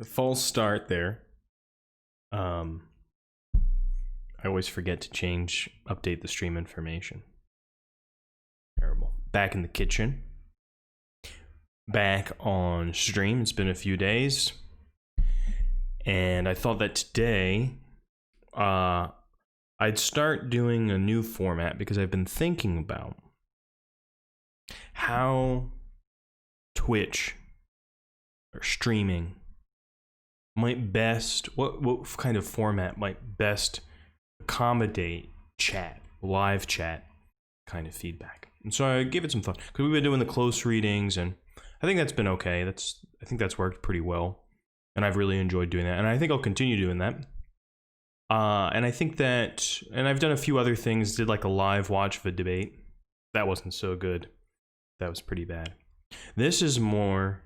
false start there. I always forget to update the stream information. Terrible. Back in the kitchen. Back on stream. It's been a few days. And I thought that today, I'd start doing a new format because I've been thinking about how Twitch or streaming might best, what kind of format might best accommodate chat, live chat kind of feedback. And so I gave it some thought because we've been doing the close readings, and I think that's been okay. I think that's worked pretty well, and I've really enjoyed doing that, and I think I'll continue doing that. And I think that, and I've done a few other things. Did like a live watch of a debate. That wasn't so good. That was pretty bad. This is more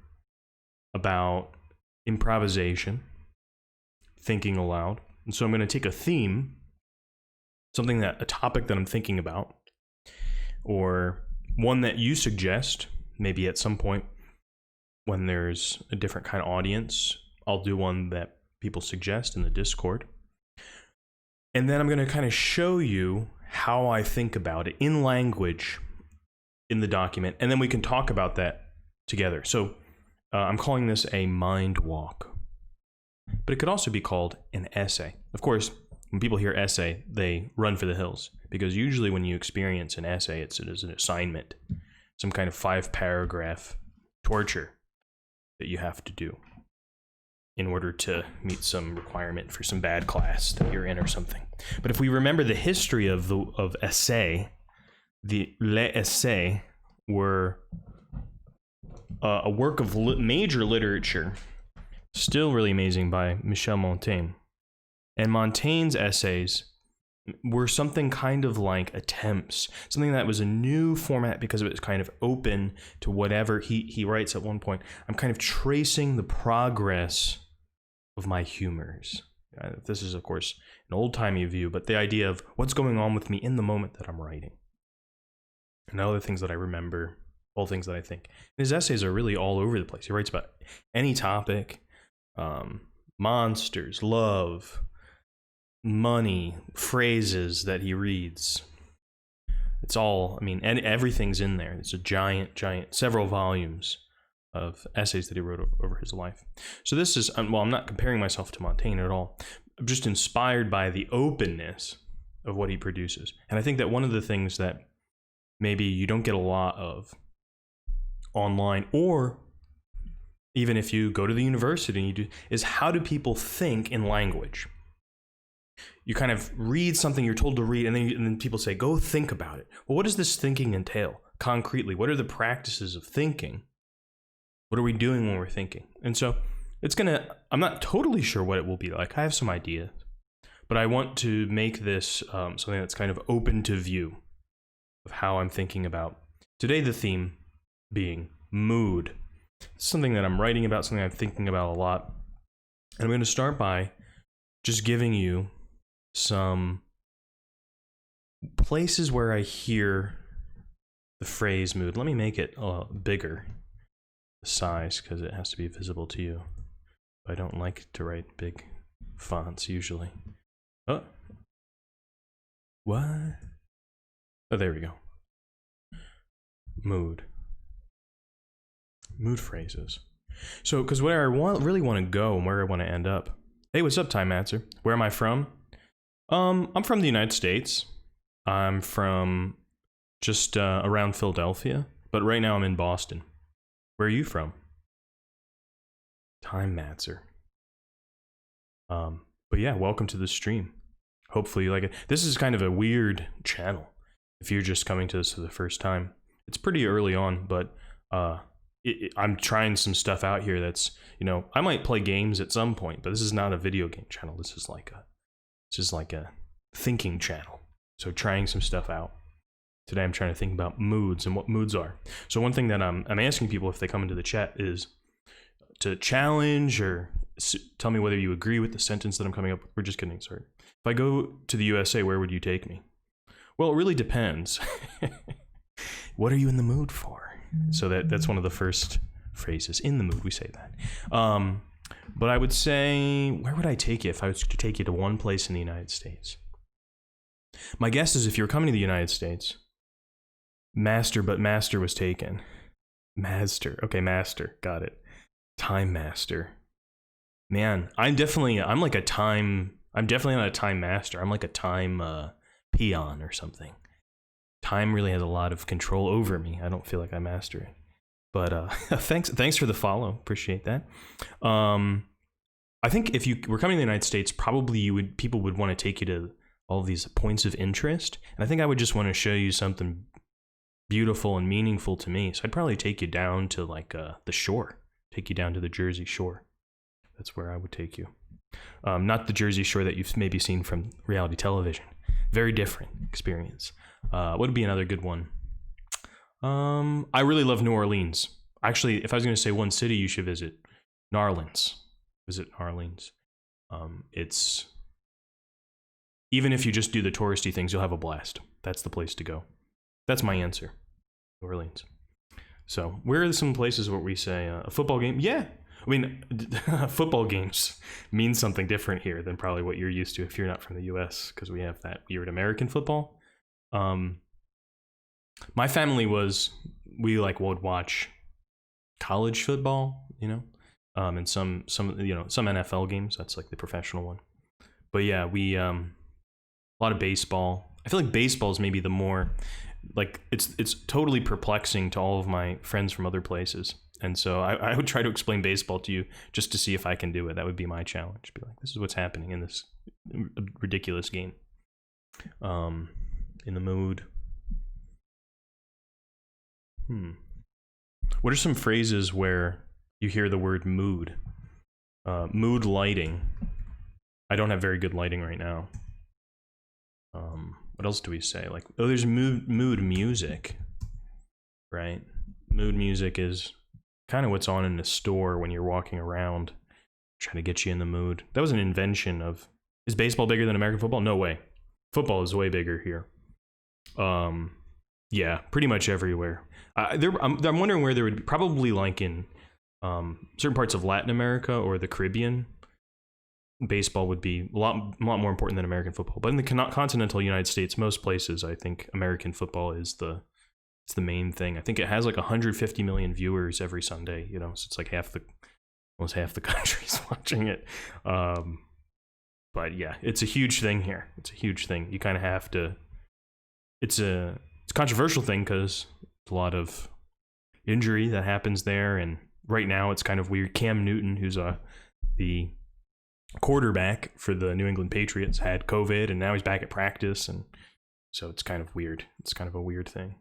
about improvisation, thinking aloud. And so I'm going to take a theme, a topic that I'm thinking about, or one that you suggest, maybe at some point when there's a different kind of audience. I'll do one that people suggest in the Discord. And then I'm going to kind of show you how I think about it in language in the document. And then we can talk about that together. So I'm calling this a mind walk. But it could also be called an essay. Of course, when people hear essay, they run for the hills. Because usually when you experience an essay, it's an assignment. Some kind of 5-paragraph torture that you have to do in order to meet some requirement for some bad class that you're in or something. But if we remember the history of essay, the les essais were a work of major literature, still really amazing, by Michel Montaigne. And Montaigne's essays were something kind of like attempts, something that was a new format because it was kind of open to whatever. He writes at one point, I'm kind of tracing the progress of my humors. This is, of course, an old-timey view, but the idea of what's going on with me in the moment that I'm writing. And other things that I remember, all things that I think. His essays are really all over the place. He writes about any topic, monsters, love, money, phrases that he reads. It's all, and everything's in there. It's a giant, several volumes of essays that he wrote over his life. So this is, I'm not comparing myself to Montaigne at all. I'm just inspired by the openness of what he produces. And I think that one of the things that maybe you don't get a lot of online, or even if you go to the university and you do, is how do people think in language? You kind of read something you're told to read, and then people say, go think about it. Well, what does this thinking entail concretely? What are the practices of thinking? What are we doing when we're thinking? And so I'm not totally sure what it will be like. I have some ideas, but I want to make this something that's kind of open to view of how I'm thinking about. Today, the theme being mood. It's something that I'm writing about, something I'm thinking about a lot. And I'm going to start by just giving you some places where I hear the phrase mood. Let me make it bigger, the size, because it has to be visible to you. I don't like to write big fonts usually. Oh. What? Oh, there we go. Mood phrases. So, because where I really want to go and where I want to end up. Hey, what's up, Time Answer? Where am I from? I'm from the United States. I'm from just around Philadelphia, but right now I'm in Boston. Where are you from? Time Answer. But yeah, welcome to the stream. Hopefully you like it. This is kind of a weird channel if you're just coming to this for the first time. It's pretty early on, but I'm trying some stuff out here that's, I might play games at some point, but this is not a video game channel. This is like a thinking channel. So trying some stuff out. Today I'm trying to think about moods and what moods are. So one thing that I'm asking people if they come into the chat is to challenge or tell me whether you agree with the sentence that I'm coming up with. We're just getting started. If I go to the USA, where would you take me? Well, it really depends. What are you in the mood for? So that's one of the first phrases. In the mood, we say that. But I would say, where would I take you if I was to take you to one place in the United States? My guess is if you were coming to the United States, Master was taken. Master. Okay, Master. Got it. Time Master. Man, I'm definitely not a time master. I'm like a time peon or something. Time really has a lot of control over me. I don't feel like I master it. But thanks for the follow. Appreciate that. I think if you were coming to the United States, probably people would want to take you to all of these points of interest. And I think I would just want to show you something beautiful and meaningful to me. So I'd probably take you down to like the shore, take you down to the Jersey Shore. That's where I would take you. Not the Jersey Shore that you've maybe seen from reality television. Very different experience. What would be another good one? I really love New Orleans. Actually, if I was going to say one city you should visit, Narlands. Visit Narlands. It's, even if you just do the touristy things, you'll have a blast. That's the place to go. That's my answer. New Orleans. So, where are some places where we say a football game? Yeah. I mean, football games mean something different here than probably what you're used to if you're not from the US, because we have that weird American football. My family would watch college football, and some NFL games. That's like the professional one. But yeah, we a lot of baseball. I feel like baseball is maybe the more like it's totally perplexing to all of my friends from other places. And so I would try to explain baseball to you just to see if I can do it. That would be my challenge. Be like, this is what's happening in this ridiculous game. In the mood. What are some phrases where you hear the word mood? Mood lighting. I don't have very good lighting right now. What else do we say? Like, there's mood music, right? Mood music is kind of what's on in the store when you're walking around, trying to get you in the mood. That was an invention of, is baseball bigger than American football? No way. Football is way bigger here. Yeah, pretty much everywhere. I'm wondering where there would be, probably like in certain parts of Latin America or the Caribbean, baseball would be a lot more important than American football. But in the continental United States, most places, I think American football is the main thing. I think it has like 150 million viewers every Sunday, so it's like almost half the country's watching it. But yeah, it's a huge thing here. It's a huge thing. You kind of have to, it's a controversial thing because a lot of injury that happens there. And right now it's kind of weird. Cam Newton, who's the quarterback for the New England Patriots, had COVID and now he's back at practice. And so it's kind of weird. It's kind of a weird thing.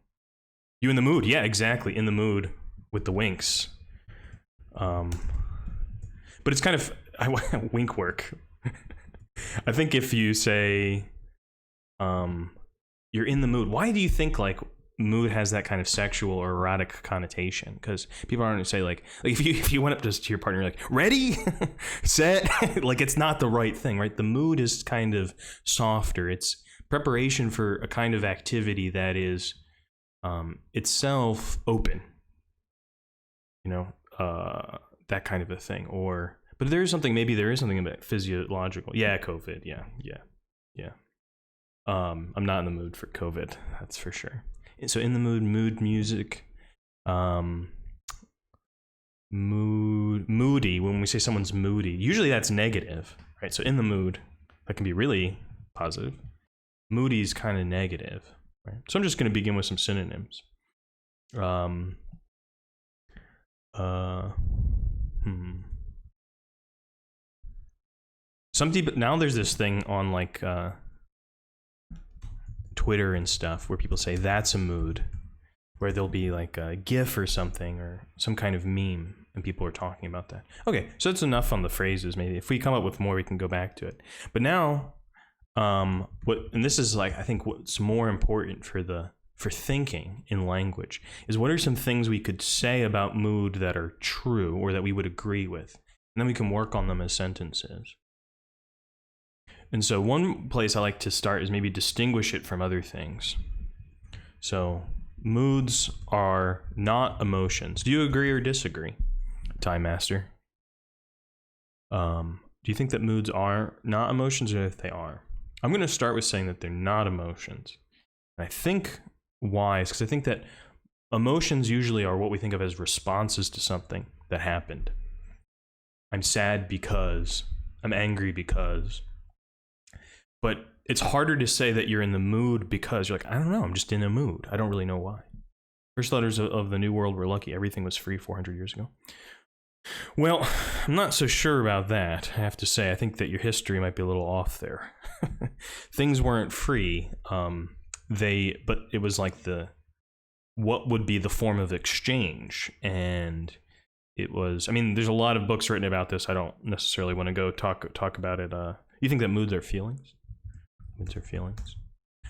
You in the mood? Yeah, exactly. In the mood with the winks. But it's kind of wink work. I think if you say you're in the mood, why do you think like mood has that kind of sexual or erotic connotation? Because people aren't going to say like if you went up to your partner, you're like, ready, set, like it's not the right thing, right? The mood is kind of softer. It's preparation for a kind of activity that is itself open, that kind of a thing. But there is something about physiological. Yeah, COVID. Yeah. I'm not in the mood for COVID. That's for sure. So in the mood music, moody. When we say someone's moody, usually that's negative, right? So in the mood, that can be really positive. Moody is kind of negative, right? So I'm just going to begin with some synonyms. Now there's this thing on like Twitter and stuff where people say that's a mood, where there'll be like a GIF or something or some kind of meme, and people are talking about that. Okay, so that's enough on the phrases. Maybe if we come up with more, we can go back to it. But now, and this is like I think what's more important for thinking in language is what are some things we could say about mood that are true or that we would agree with, and then we can work on them as sentences. And so one place I like to start is maybe distinguish it from other things. So moods are not emotions. Do you agree or disagree, Time Master? Do you think that moods are not emotions, or if they are? I'm going to start with saying that they're not emotions. And I think why is because I think that emotions usually are what we think of as responses to something that happened. I'm sad because, I'm angry because. But it's harder to say that you're in the mood because you're like, I don't know, I'm just in a mood. I don't really know why. First letters of the New World were lucky. Everything was free 400 years ago. Well, I'm not so sure about that, I have to say. I think that your history might be a little off there. Things weren't free. But it was like what would be the form of exchange. And it was, I mean, there's a lot of books written about this. I don't necessarily want to go talk about it. You think that moods are feelings? Moods are feelings.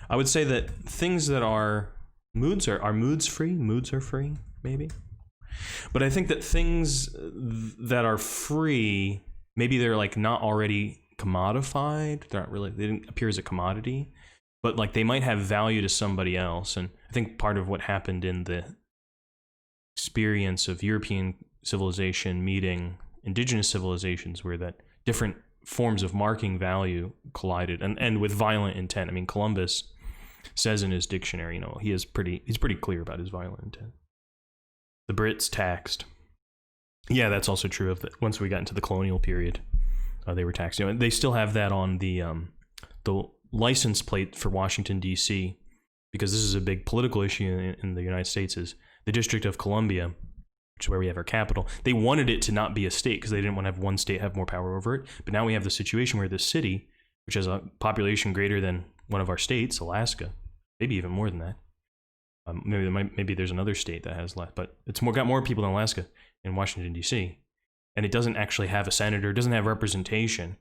I would say that things that are moods are moods free? Moods are free, maybe. But I think that things that are free, maybe they're like not already commodified. They're not really, they didn't appear as a commodity, but like they might have value to somebody else. And I think part of what happened in the experience of European civilization meeting indigenous civilizations were that different forms of marking value collided, and with violent intent. I mean, Columbus says in his dictionary, you know, he's pretty clear about his violent intent. The Brits taxed. Yeah, that's also true of once we got into the colonial period, they were taxed. You know, they still have that on the license plate for Washington D.C. because this is a big political issue in the United States. Is the District of Columbia, which is where we have our capital. They wanted it to not be a state because they didn't want to have one state have more power over it. But now we have the situation where this city, which has a population greater than one of our states, Alaska, maybe even more than that. Maybe there's another state that has less, but it's got more people than Alaska in Washington D.C. And it doesn't actually have a senator, doesn't have representation,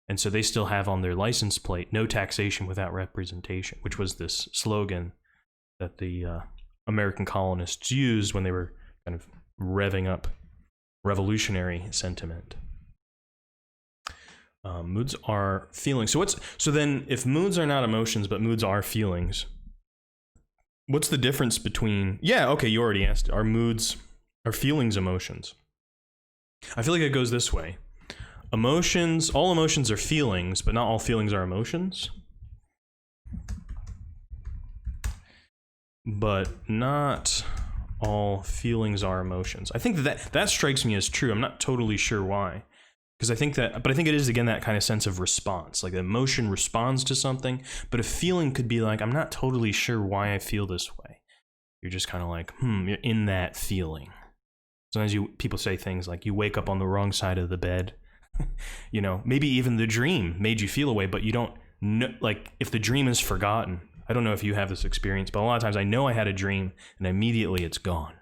and so they still have on their license plate "No taxation without representation," which was this slogan that the American colonists used when they were kind of revving up revolutionary sentiment. Moods are feelings. So then, if moods are not emotions but moods are feelings, what's the difference between? Yeah, okay, you already asked. Are feelings emotions? I feel like it goes this way. All emotions are feelings, but not all feelings are emotions. But not all feelings are emotions. I think that strikes me as true. I'm not totally sure why. Because I think it is, again, that kind of sense of response. Like the emotion responds to something, but a feeling could be like, I'm not totally sure why I feel this way. You're just kind of like, you're in that feeling. Sometimes people say things like, you wake up on the wrong side of the bed. You know, maybe even the dream made you feel a way, but you don't know, like if the dream is forgotten. I don't know if you have this experience, but a lot of times I know I had a dream and immediately it's gone.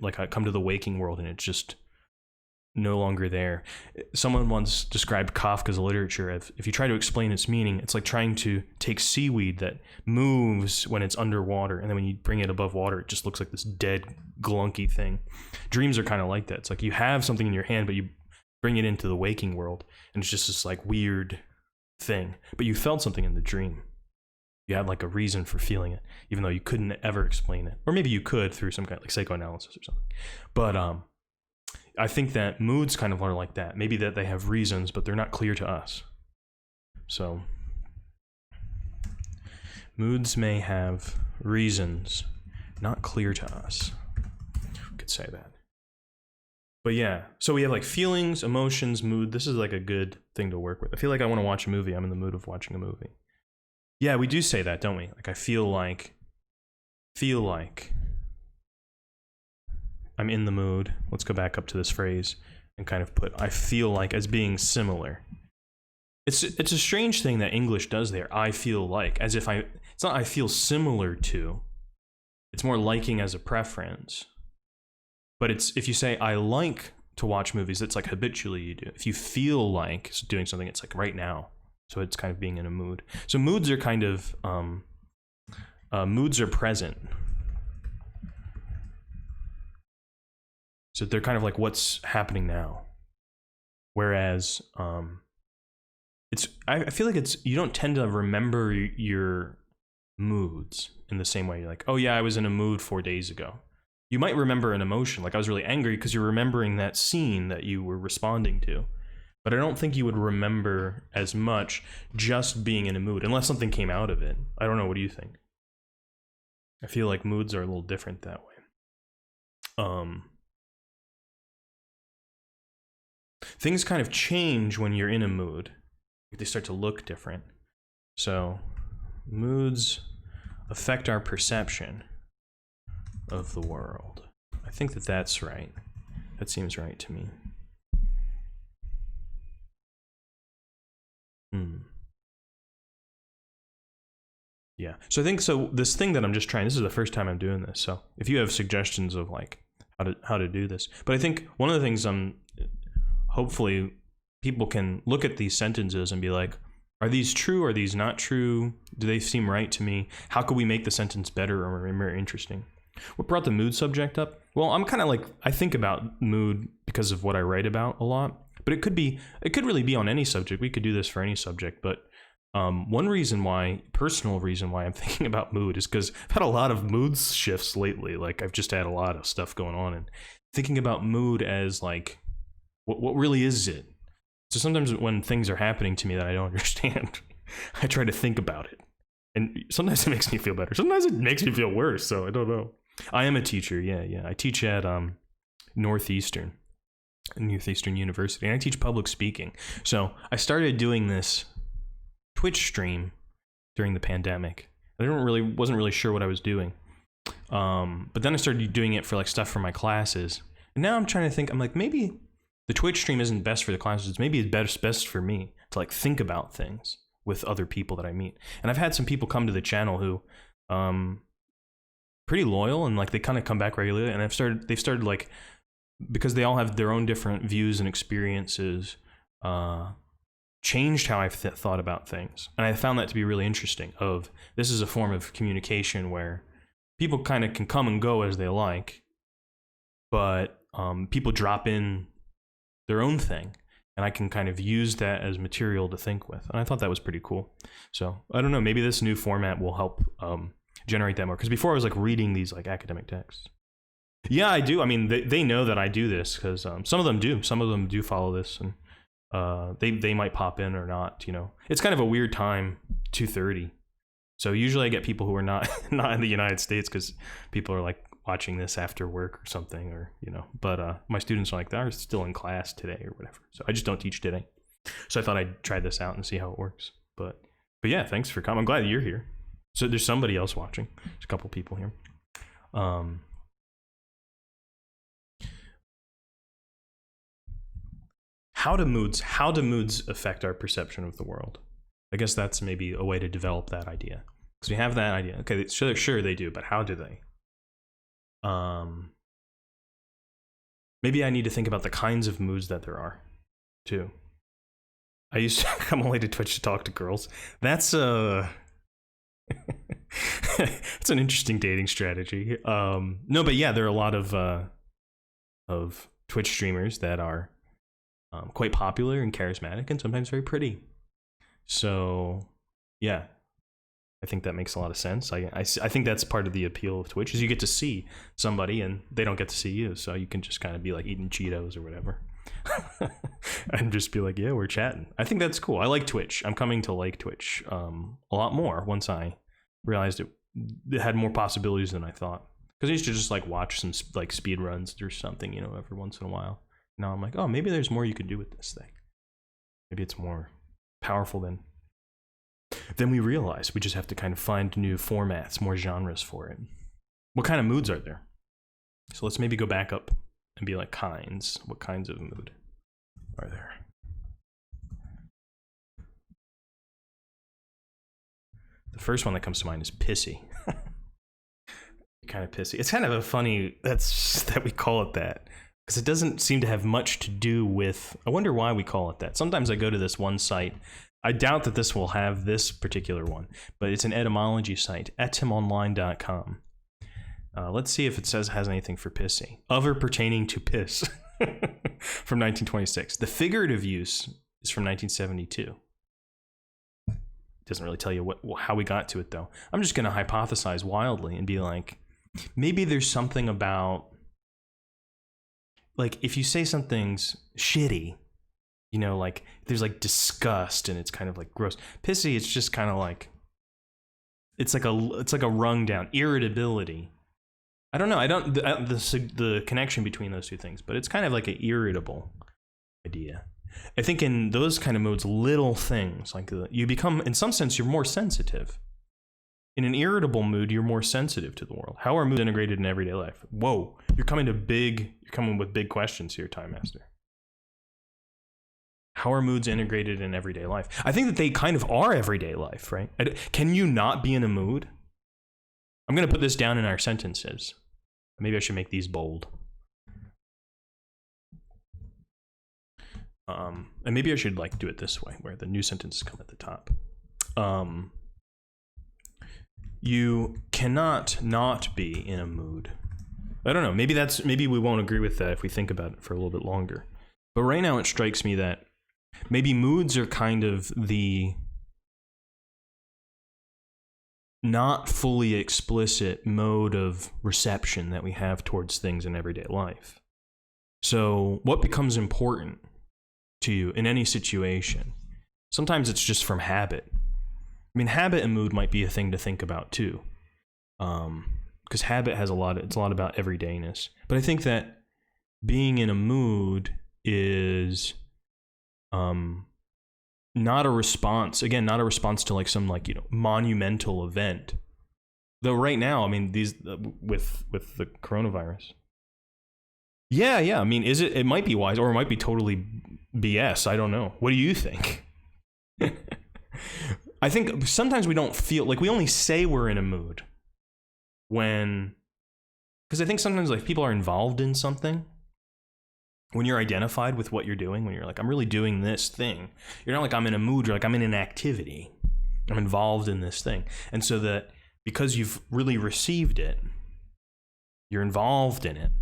Like I come to the waking world and it's just no longer there. Someone once described Kafka's literature as, if you try to explain its meaning, it's like trying to take seaweed that moves when it's underwater, and then when you bring it above water, it just looks like this dead, glunky thing. Dreams are kind of like that. It's like you have something in your hand, but you bring it into the waking world, and it's just this like weird thing. But you felt something in the dream. You had like a reason for feeling it, even though you couldn't ever explain it. Or maybe you could through some kind of like psychoanalysis or something. But I think that moods kind of are like that. Maybe that they have reasons, but they're not clear to us. So moods may have reasons not clear to us. We could say that. But yeah, so we have like feelings, emotions, mood. This is like a good thing to work with. I feel like I want to watch a movie. I'm in the mood of watching a movie. Yeah, we do say that, don't we? Like I feel like I'm in the mood. Let's go back up to this phrase and kind of put I feel like as being similar. It's a strange thing that English does there. I feel like, as if it's not I feel similar to. It's more liking as a preference. But it's, if you say I like to watch movies, it's like habitually you do. If you feel like doing something, it's like right now. So it's kind of being in a mood. So moods are kind of moods are present. So they're kind of like what's happening now. Whereas I feel like you don't tend to remember your moods in the same way. You're like, oh yeah, I was in a mood 4 days ago. You might remember an emotion, like I was really angry because you're remembering that scene that you were responding to. But I don't think you would remember as much just being in a mood, unless something came out of it. I don't know, what do you think? I feel like moods are a little different that way. Things kind of change when you're in a mood. They start to look different. So, moods affect our perception of the world. I think that that's right. That seems right to me. Yeah. So I think this thing that I'm just trying, this is the first time I'm doing this. So if you have suggestions of like how to do this, but I think one of the things hopefully people can look at these sentences and be like, are these true? Are these not true? Do they seem right to me? How could we make the sentence better or more interesting? What brought the mood subject up? Well, I'm kind of like, I think about mood because of what I write about a lot, but it could really be on any subject. We could do this for any subject, but one personal reason why I'm thinking about mood is because I've had a lot of mood shifts lately. Like I've just had a lot of stuff going on, and thinking about mood as like, what really is it? So sometimes when things are happening to me that I don't understand, I try to think about it. And sometimes it makes me feel better. Sometimes it makes me feel worse, so I don't know. I am a teacher, yeah. I teach at Northeastern University, and I teach public speaking. So I started doing this Twitch stream during the pandemic. I wasn't really sure what I was doing. But then I started doing it for like stuff for my classes. And now I'm trying to think, I'm like, maybe the Twitch stream isn't best for the classes. Maybe it's best for me to like think about things with other people that I meet. And I've had some people come to the channel who pretty loyal, and like they kind of come back regularly, and they've started like, because they all have their own different views and experiences, changed how I've thought about things. And I found that to be really interesting. This is a form of communication where people kind of can come and go as they like, but people drop in their own thing, and I can kind of use that as material to think with. And I thought that was pretty cool. So I don't know, maybe this new format will help generate that more, because before I was like reading these like academic texts. Yeah, I do. I mean, they know that I do this, because some of them do follow this, and they might pop in or not, you know. It's kind of a weird time, 2:30. So usually I get people who are not in the United States, because people are like watching this after work or something, or, you know, but my students are like, they're still in class today or whatever. So I just don't teach today. So I thought I'd try this out and see how it works. But yeah, thanks for coming. I'm glad that you're here. So there's somebody else watching. There's a couple people here. How do moods affect our perception of the world? I guess that's maybe a way to develop that idea, because we have that idea. Okay, sure they do, but how do they? Maybe I need to think about the kinds of moods that there are, too. I used to come only to Twitch to talk to girls. That's it's an interesting dating strategy. No, but yeah, there are a lot of Twitch streamers that are quite popular and charismatic, and sometimes very pretty. So, yeah, I think that makes a lot of sense. I think that's part of the appeal of Twitch, is you get to see somebody and they don't get to see you, so you can just kind of be like eating Cheetos or whatever. And just be like, yeah, we're chatting. I think that's cool. I like Twitch. I'm coming to like Twitch a lot more once I realized it had more possibilities than I thought. Because I used to just like watch some like speed runs or something, you know, every once in a while. Now I'm like, oh, maybe there's more you could do with this thing. Maybe it's more powerful than we realize. We just have to kind of find new formats, more genres for it. What kind of moods are there? So let's maybe go back up and be like kinds. What kinds of mood are there? The first one that comes to mind is pissy. Kind of pissy. It's kind of a funny that we call it that, because it doesn't seem to have much to do with. I wonder why we call it that. Sometimes I go to this one site. I doubt that this will have this particular one, but it's an etymology site, etymonline.com. Let's see if it has anything for pissy. Of or pertaining to piss from 1926. The figurative use is from 1972. Doesn't really tell you how we got to it, though. I'm just going to hypothesize wildly and be like, maybe there's something about, like, if you say something's shitty, you know, like there's like disgust and it's kind of like gross. Pissy, it's just kind of like, it's like a rung down irritability. I don't know. The connection between those two things, but it's kind of like an irritable idea. I think in those kind of modes, little things like you become, in some sense, you're more sensitive. In an irritable mood, you're more sensitive to the world. How are moods integrated in everyday life? Whoa, you're coming with big questions here, Time Master. How are moods integrated in everyday life? I think that they kind of are everyday life, right? Can you not be in a mood? I'm going to put this down in our sentences. Maybe I should make these bold. And maybe I should like do it this way, where the new sentences come at the top. You cannot not be in a mood. I don't know. Maybe we won't agree with that if we think about it for a little bit longer. But right now it strikes me that maybe moods are kind of the not fully explicit mode of reception that we have towards things in everyday life. So what becomes important to you in any situation? Sometimes it's just from habit. I mean, habit and mood might be a thing to think about too, because habit has it's a lot about everydayness. But I think that being in a mood is not a response to like some like, you know, monumental event. Though right now, I mean, these with the coronavirus. Yeah. I mean, it might be wise, or it might be totally BS. I don't know. What do you think? I think sometimes we don't feel like, we only say we're in a mood because I think sometimes like people are involved in something. When you're identified with what you're doing, when you're like, I'm really doing this thing, you're not like, I'm in a mood, you're like, I'm in an activity. I'm involved in this thing. And so that because you've really received it, you're involved in it,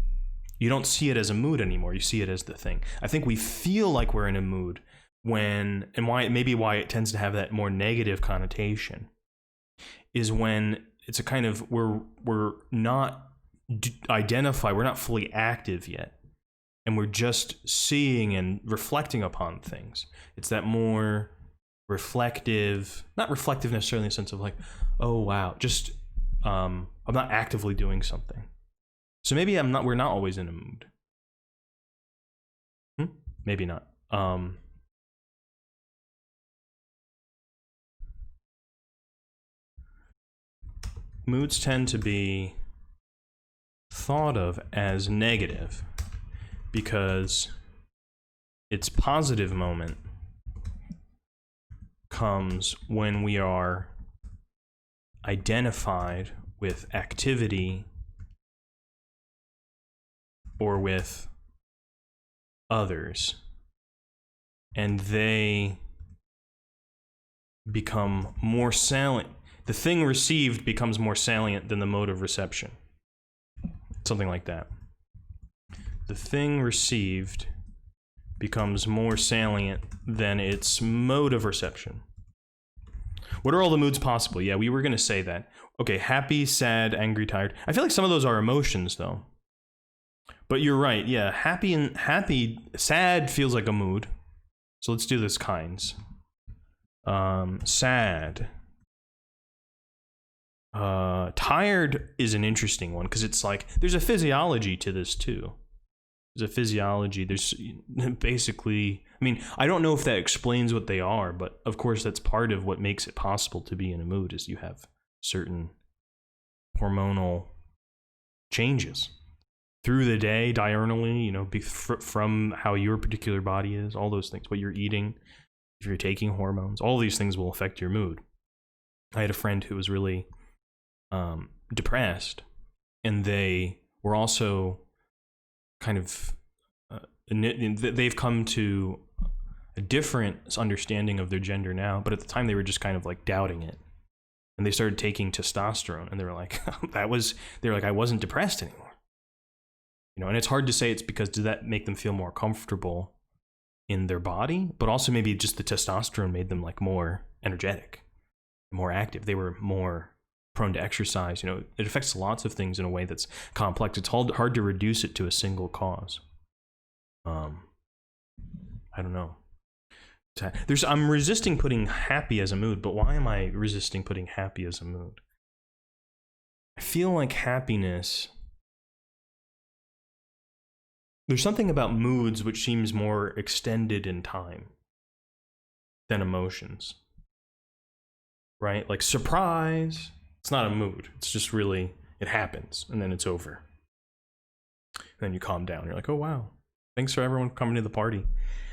you don't see it as a mood anymore. You see it as the thing. I think we feel like we're in a mood why it tends to have that more negative connotation is when it's a kind of, we're not identified, we're not fully active yet. And we're just seeing and reflecting upon things. It's that more reflective, not reflective necessarily in the sense of like, oh wow, just I'm not actively doing something. So maybe we're not always in a mood. Maybe not. Moods tend to be thought of as negative because its positive moment comes when we are identified with activity or with others, and they become more salient. The thing received becomes more salient than the mode of reception. Something like that. The thing received becomes more salient than its mode of reception. What are all the moods possible? Yeah, we were going to say that. Okay, happy, sad, angry, tired. I feel like some of those are emotions, though. But you're right, yeah. Sad feels like a mood. So let's do this kinds. Sad. Tired is an interesting one because it's like there's a physiology to this too. There's a physiology. There's basically, I mean, I don't know if that explains what they are, but of course that's part of what makes it possible to be in a mood is you have certain hormonal changes through the day, diurnally, you know, from how your particular body is, all those things, what you're eating, if you're taking hormones, all these things will affect your mood. I had a friend who was really depressed, and they were also kind of they've come to a different understanding of their gender now, but at the time they were just kind of like doubting it, and they started taking testosterone, and they were like I wasn't depressed anymore, you know. And it's hard to say it's because does that make them feel more comfortable in their body, but also maybe just the testosterone made them like more energetic, more active. They were more prone to exercise. You know, it affects lots of things in a way that's complex. It's hard to reduce it to a single cause. I don't know. I'm resisting putting happy as a mood, but why am I resisting putting happy as a mood? I feel like happiness, there's something about moods which seems more extended in time than emotions, right? Like surprise, it's not a mood. It's just really, it happens and then it's over. And then you calm down. You're like, oh, wow. Thanks for everyone coming to the party.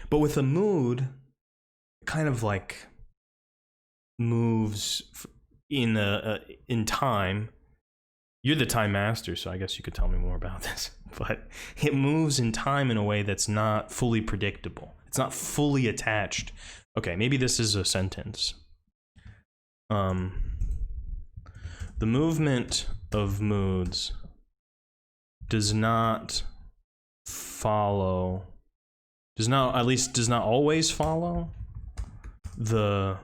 But with a mood, it kind of like moves in time. You're the time master, so I guess you could tell me more about this. But it moves in time in a way that's not fully predictable. It's not fully attached. Okay, maybe this is a sentence. The movement of moods does not always follow the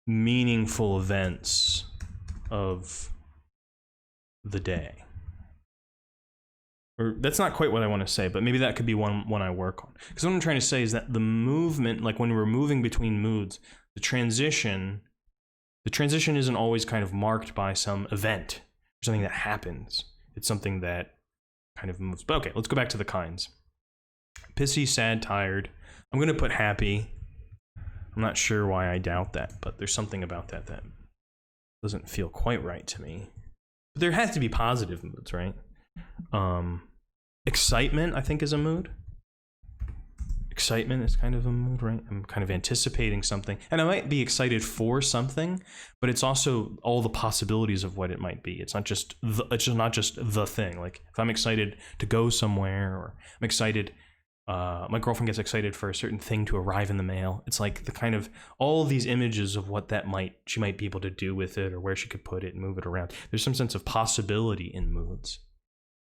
meaningful events of the day. Or that's not quite what I want to say, but maybe that could be one I work on. Because what I'm trying to say is that the movement, like when we're moving between moods, the transition isn't always kind of marked by some event or something that happens. It's something that kind of moves. But okay, let's go back to the kinds. Pissy, sad, tired. I'm going to put happy. I'm not sure why I doubt that, but there's something about that doesn't feel quite right to me. But there has to be positive moods, right? Excitement, I think, is a mood. Excitement is kind of a mood, right? I'm kind of anticipating something. And I might be excited for something, but it's also all the possibilities of what it might be. It's not just the thing. Like if I'm excited to go somewhere, or I'm excited, my girlfriend gets excited for a certain thing to arrive in the mail. It's like the kind of all of these images of what she might be able to do with it, or where she could put it and move it around. There's some sense of possibility in moods.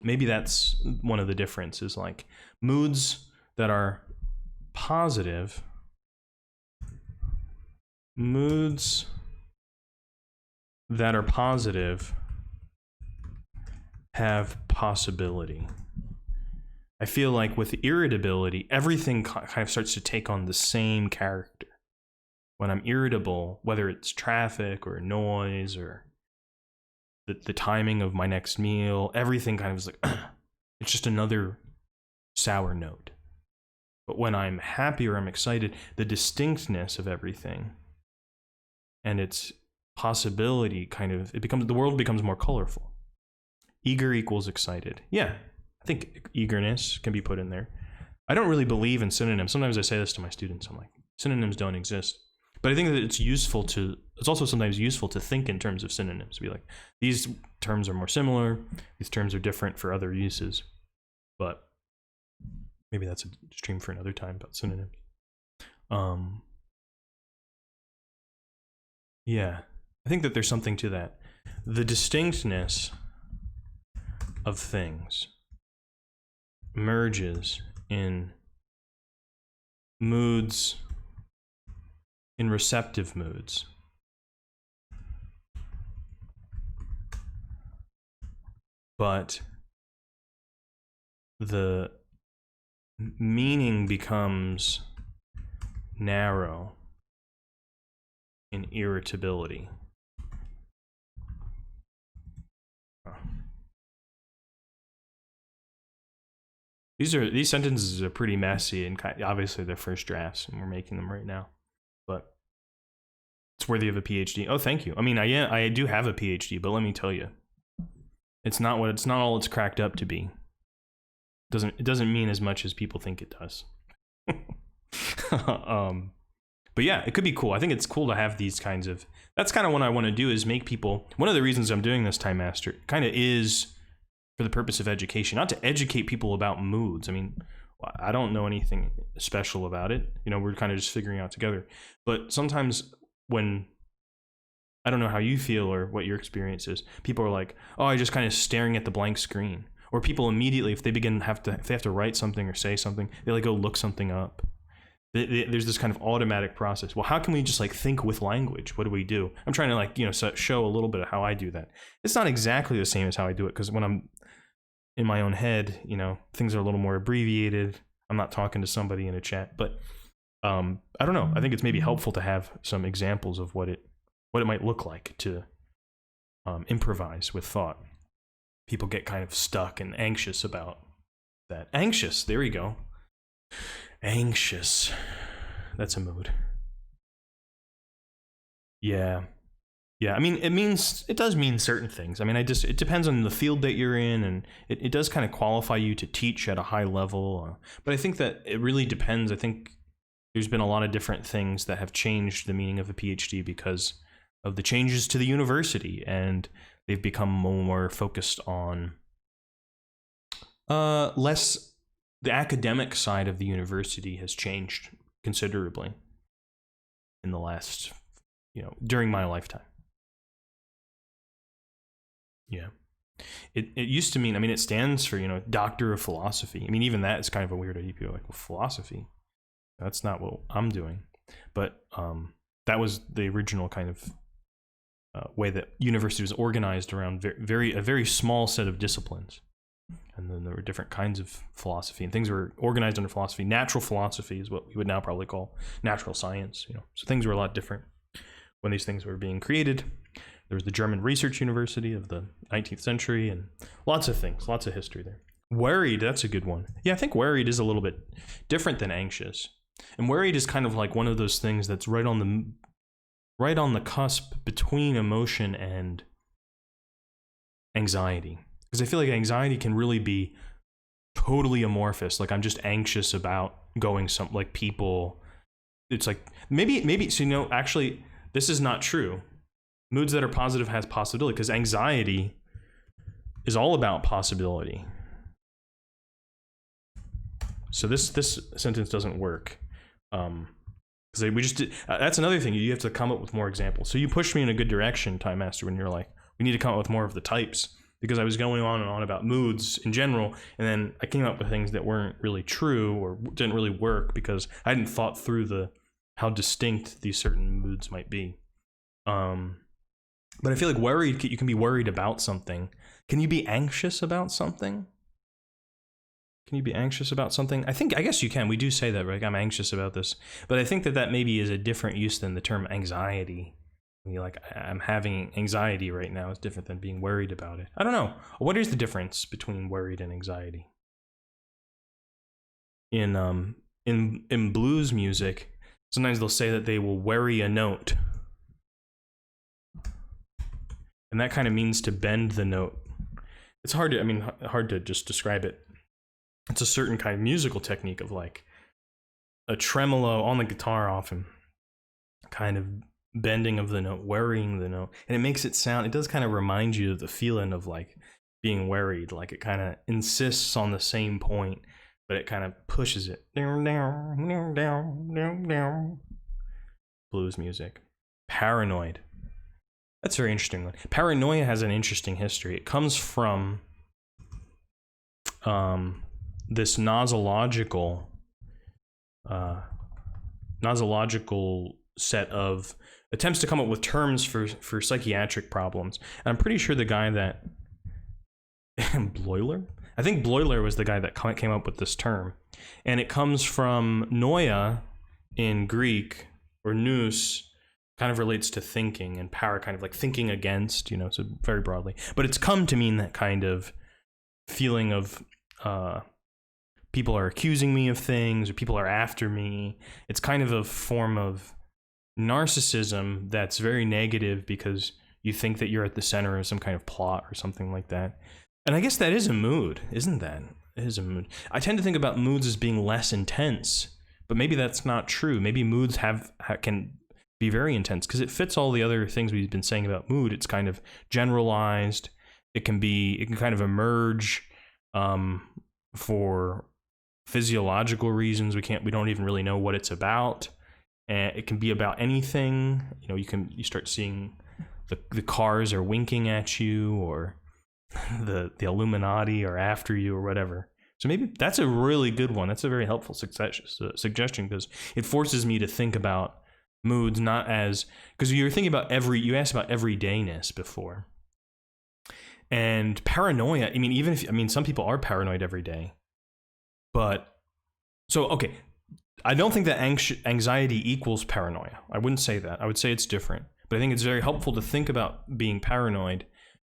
Maybe that's one of the differences, like moods that are positive, have possibility. I feel like with irritability, everything kind of starts to take on the same character. When I'm irritable, whether it's traffic or noise or the timing of my next meal, everything kind of is like, it's just another sour note. But when I'm happy or I'm excited, the distinctness of everything and its possibility the world becomes more colorful. Eager equals excited. Yeah, I think eagerness can be put in there. I don't really believe in synonyms. Sometimes I say this to my students. I'm like, synonyms don't exist. But I think that it's also sometimes useful to think in terms of synonyms. Be like, these terms are more similar. These terms are different for other uses. But maybe that's a stream for another time about synonyms. Yeah, I think that there's something to that. The distinctness of things emerges in moods, in receptive moods. But the meaning becomes narrow in irritability. These sentences are pretty messy, and obviously they're first drafts, and we're making them right now. But it's worthy of a PhD. Oh, thank you. I mean, I do have a PhD, but let me tell you, it's not all it's cracked up to be. It doesn't mean as much as people think it does. But yeah, it could be cool. I think it's cool to have these kinds of. That's kind of what I want to do, is make people. One of the reasons I'm doing this Time Master kind of is for the purpose of education, not to educate people about moods. I mean, I don't know anything special about it. You know, we're kind of just figuring out together. But sometimes when, I don't know how you feel or what your experience is, people are like, oh, I just kind of staring at the blank screen. Or people immediately, if they have to write something or say something, they like go look something up. There's this kind of automatic process. Well, how can we just like think with language? What do we do? I'm trying to like, show a little bit of how I do that. It's not exactly the same as how I do it, because when I'm in my own head, things are a little more abbreviated. I'm not talking to somebody in a chat, but I don't know. I think it's maybe helpful to have some examples of what it might look like to improvise with thought. People get kind of stuck and anxious about that. Anxious, there you go. Anxious. That's a mood. Yeah. I mean, it does mean certain things. I mean, it depends on the field that you're in, and it does kind of qualify you to teach at a high level. But I think that it really depends. I think there's been a lot of different things that have changed the meaning of a PhD because of the changes to the university, and they've become more focused on less. The academic side of the university has changed considerably in the last, during my lifetime. Yeah. It used to mean, it stands for, Doctor of Philosophy. I mean, even that is kind of a weird idea. People are like, well, philosophy? That's not what I'm doing. But that was the original kind of way that university was organized around a very small set of disciplines. And then there were different kinds of philosophy, and things were organized under philosophy. Natural philosophy is what we would now probably call natural science. So things were a lot different when these things were being created. There was the German Research University of the 19th century, and lots of things, lots of history there. Worried, that's a good one. Yeah, I think worried is a little bit different than anxious. And worried is kind of like one of those things that's right on the cusp between emotion and anxiety. Because I feel like anxiety can really be totally amorphous. Like, I'm just anxious about going like people. It's like maybe so actually this is not true. Moods that are positive has possibility, because anxiety is all about possibility. So this sentence doesn't work. Because we just did, that's another thing. You have to come up with more examples. So you pushed me in a good direction, Time Master, when you're like, we need to come up with more of the types. Because I was going on and on about moods in general, and then I came up with things that weren't really true or didn't really work because I hadn't thought through how distinct these certain moods might be. But I feel like worried, you can be worried about something. Can you be anxious about something? Can you be anxious about something? I guess you can. We do say that, right? Like, I'm anxious about this. But I think that maybe is a different use than the term anxiety. Like, I'm having anxiety right now is different than being worried about it. I don't know. What is the difference between worried and anxiety? In blues music, sometimes they'll say that they will worry a note. And that kind of means to bend the note. It's hard to just describe it. It's a certain kind of musical technique of like a tremolo on the guitar, often kind of bending of the note, worrying the note, and it makes it sound, it does kind of remind you of the feeling of like being worried. Like, it kind of insists on the same point, but it kind of pushes it down, down, down, down, down. Blues music. Paranoid. That's a very interesting one. Paranoia has an interesting history. It comes from this nosological set of attempts to come up with terms for psychiatric problems. And I'm pretty sure the guy that Bleuler? I think Bleuler was the guy that came up with this term. And it comes from noia in Greek, or nous, kind of relates to thinking, and power, kind of like thinking against, so very broadly. But it's come to mean that kind of feeling of people are accusing me of things, or people are after me. It's kind of a form of narcissism that's very negative, because you think that you're at the center of some kind of plot or something like that. And I guess that is a mood, isn't that? It is a mood. I tend to think about moods as being less intense, but maybe that's not true. Maybe moods can be very intense, because it fits all the other things we've been saying about mood. It's kind of generalized. It can kind of emerge for physiological reasons. We don't even really know what it's about. And it can be about anything. You start seeing the cars are winking at you, or the Illuminati are after you, or whatever. So maybe that's a really good one. That's a very helpful suggestion because it forces me to think about moods not as, because you asked about everydayness before. And paranoia, I mean, some people are paranoid every day. But, so, okay, I don't think that anxiety equals paranoia. I wouldn't say that. I would say it's different. But I think it's very helpful to think about being paranoid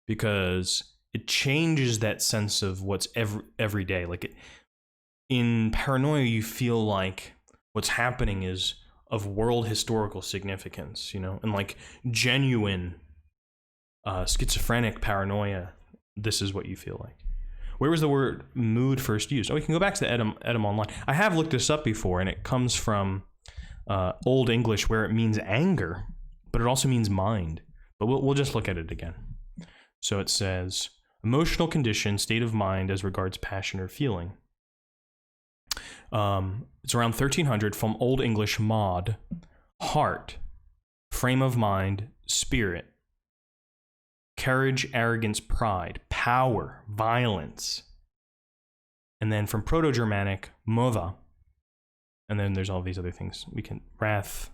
because it changes that sense of what's every day. Like in paranoia, you feel like what's happening is of world historical significance, and like genuine schizophrenic paranoia. This is what you feel like. Where was the word mood first used? Oh, we can go back to the Edom Online. I have looked this up before, and it comes from Old English where it means anger, but it also means mind. But we'll just look at it again. So it says, emotional condition, state of mind as regards passion or feeling. It's around 1300 from Old English mod, heart, frame of mind, spirit, courage, arrogance, pride, power, violence. And then from Proto-Germanic, mova. And then there's all these other things. Wrath,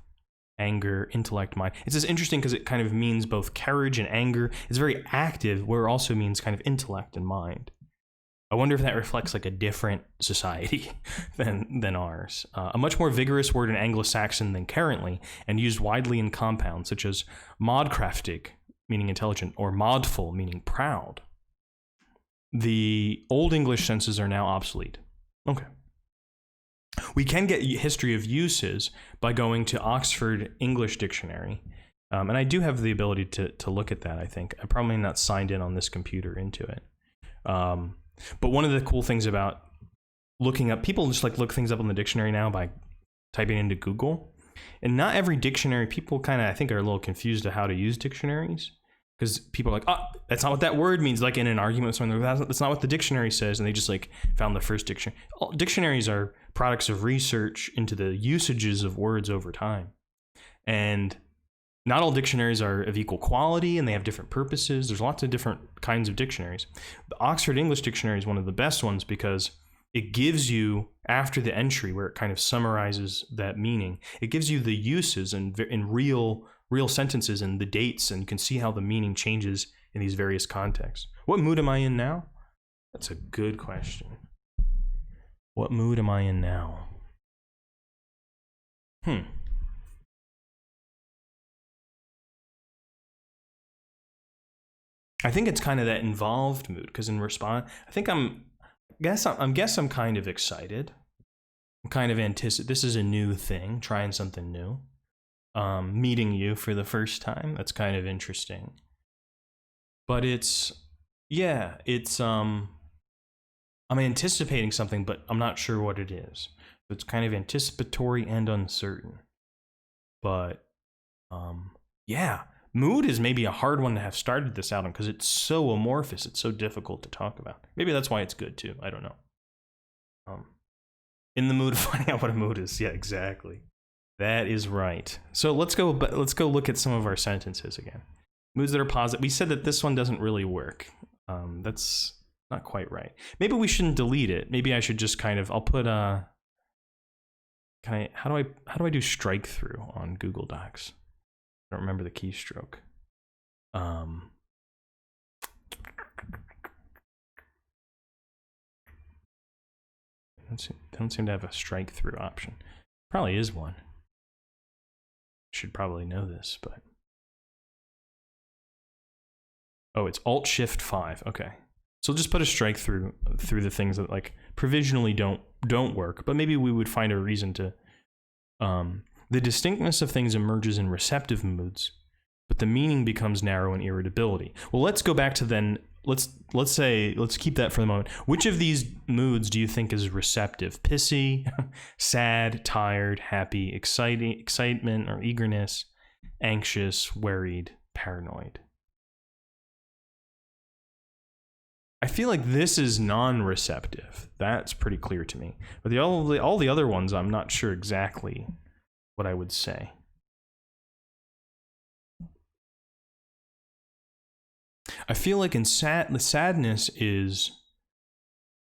anger, intellect, mind. It's just interesting because it kind of means both courage and anger. It's very active, where it also means kind of intellect and mind. I wonder if that reflects like a different society than ours. A much more vigorous word in Anglo-Saxon than currently, and used widely in compounds, such as modkraftig, meaning intelligent, or modful, meaning proud. The Old English senses are now obsolete. Okay. We can get history of uses by going to Oxford English Dictionary. And I do have the ability to look at that, I think. I'm probably not signed in on this computer into it. But one of the cool things about looking up, people just like look things up on the dictionary now by typing into Google. And not every dictionary, people kind of, I think, are a little confused to how to use dictionaries. Because people are like, oh, that's not what that word means. Like in an argument with someone, that's not what the dictionary says. And they just like found the first dictionary. Dictionaries are products of research into the usages of words over time. And not all dictionaries are of equal quality and they have different purposes. There's lots of different kinds of dictionaries. The Oxford English Dictionary is one of the best ones because it gives you, after the entry where it kind of summarizes that meaning, it gives you the uses in real sentences and the dates, and you can see how the meaning changes in these various contexts. What mood am I in now? That's a good question. What mood am I in now? I think it's kind of that involved mood, because in response, I think I'm kind of excited. I'm kind of this is a new thing, trying something new. Meeting you for the first time. That's kind of interesting. But I'm anticipating something, but I'm not sure what it is. So it's kind of anticipatory and uncertain. But mood is maybe a hard one to have started this out on because it's so amorphous. It's so difficult to talk about. Maybe that's why it's good too. I don't know. In the mood of finding out what a mood is. Yeah, exactly. That is right. So let's go look at some of our sentences again. Moods that are positive. We said that this one doesn't really work. That's not quite right. Maybe we shouldn't delete it. Maybe I should just I'll put how do I do strike through on Google Docs? I don't remember the keystroke. Don't seem to have a strike through option. Probably is one. Should probably know this, but it's Alt-Shift-5. Okay, so just put a strike through the things that like provisionally don't work, but maybe we would find a reason to. The distinctness of things emerges in receptive moods, but the meaning becomes narrow in irritability. Well, let's go back to then. Let's keep that for the moment. Which of these moods do you think is receptive? Pissy, sad, tired, happy, excitement or eagerness, anxious, worried, paranoid. I feel like this is non-receptive. That's pretty clear to me. But all the other ones, I'm not sure exactly what I would say. I feel like the sadness is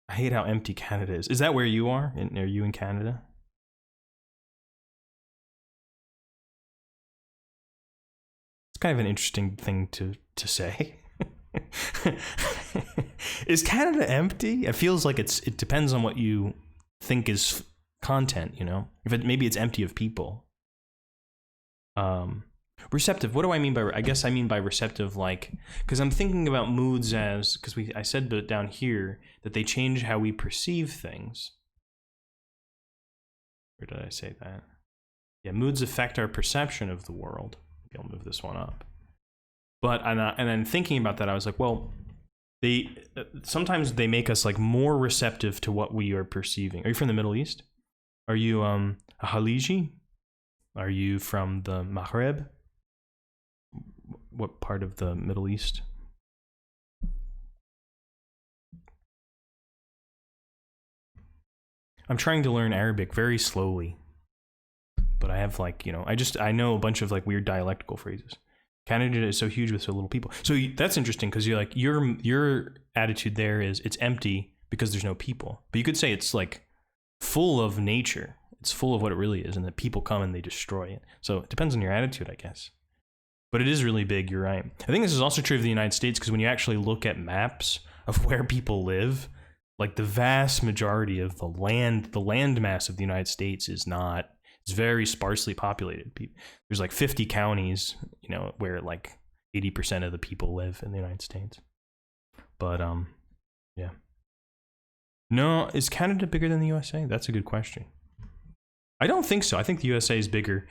I hate how empty Canada is. Is that where you are? Are you in Canada? It's kind of an interesting thing to say. Is Canada empty? It feels like it depends on what you think is content, you know? Maybe it's empty of people. Receptive, what do I mean by, I guess I mean by receptive, like, because I'm thinking about moods as, because I said down here that they change how we perceive things. Where did I say that? Yeah, moods affect our perception of the world. Maybe I'll move this one up. But, and then thinking about that, I was like, well, sometimes they make us like more receptive to what we are perceiving. Are you from the Middle East? Are you a Khaliji? Are you from the Maghreb? What part of the Middle East? I'm trying to learn Arabic very slowly, but I have like, you know, I know a bunch of like weird dialectical phrases. Canada is so huge with so little people. So that's interesting because you're like, your attitude there is it's empty because there's no people. But you could say it's like full of nature. It's full of what it really is, and that people come and they destroy it. So it depends on your attitude, I guess. But it is really big, you're right. I think this is also true of the United States, because when you actually look at maps of where people live, like the vast majority of the land mass of the United States is not, it's very sparsely populated. There's like 50 counties, you know, where like 80% of the people live in the United States. But, yeah. No, is Canada bigger than the USA? That's a good question. I don't think so. I think the USA is bigger.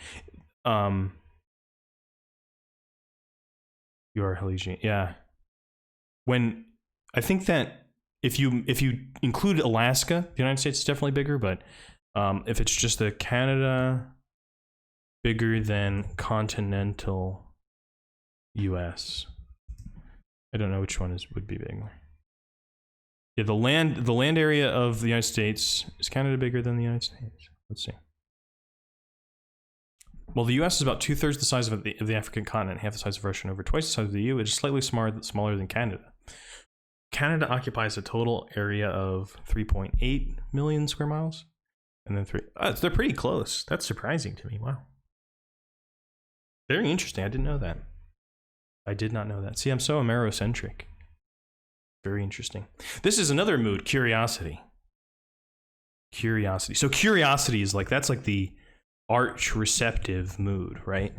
You are Haliji, yeah. I think that if you include Alaska, the United States is definitely bigger, but if it's just the Canada bigger than continental US, I don't know which one would be bigger. Yeah, the land area of the United States, is Canada bigger than the United States? Let's see. Well, the U.S. is about 2/3 the size of the African continent, half the size of Russia, and over twice the size of the EU. It is slightly smaller than Canada. Canada occupies a total area of 3.8 million square miles, and then they're pretty close. That's surprising to me. Wow. Very interesting. I didn't know that. I did not know that. See, I'm so Amerocentric. Very interesting. This is another mood, curiosity. Curiosity. So curiosity is like, that's like the arch receptive mood, right?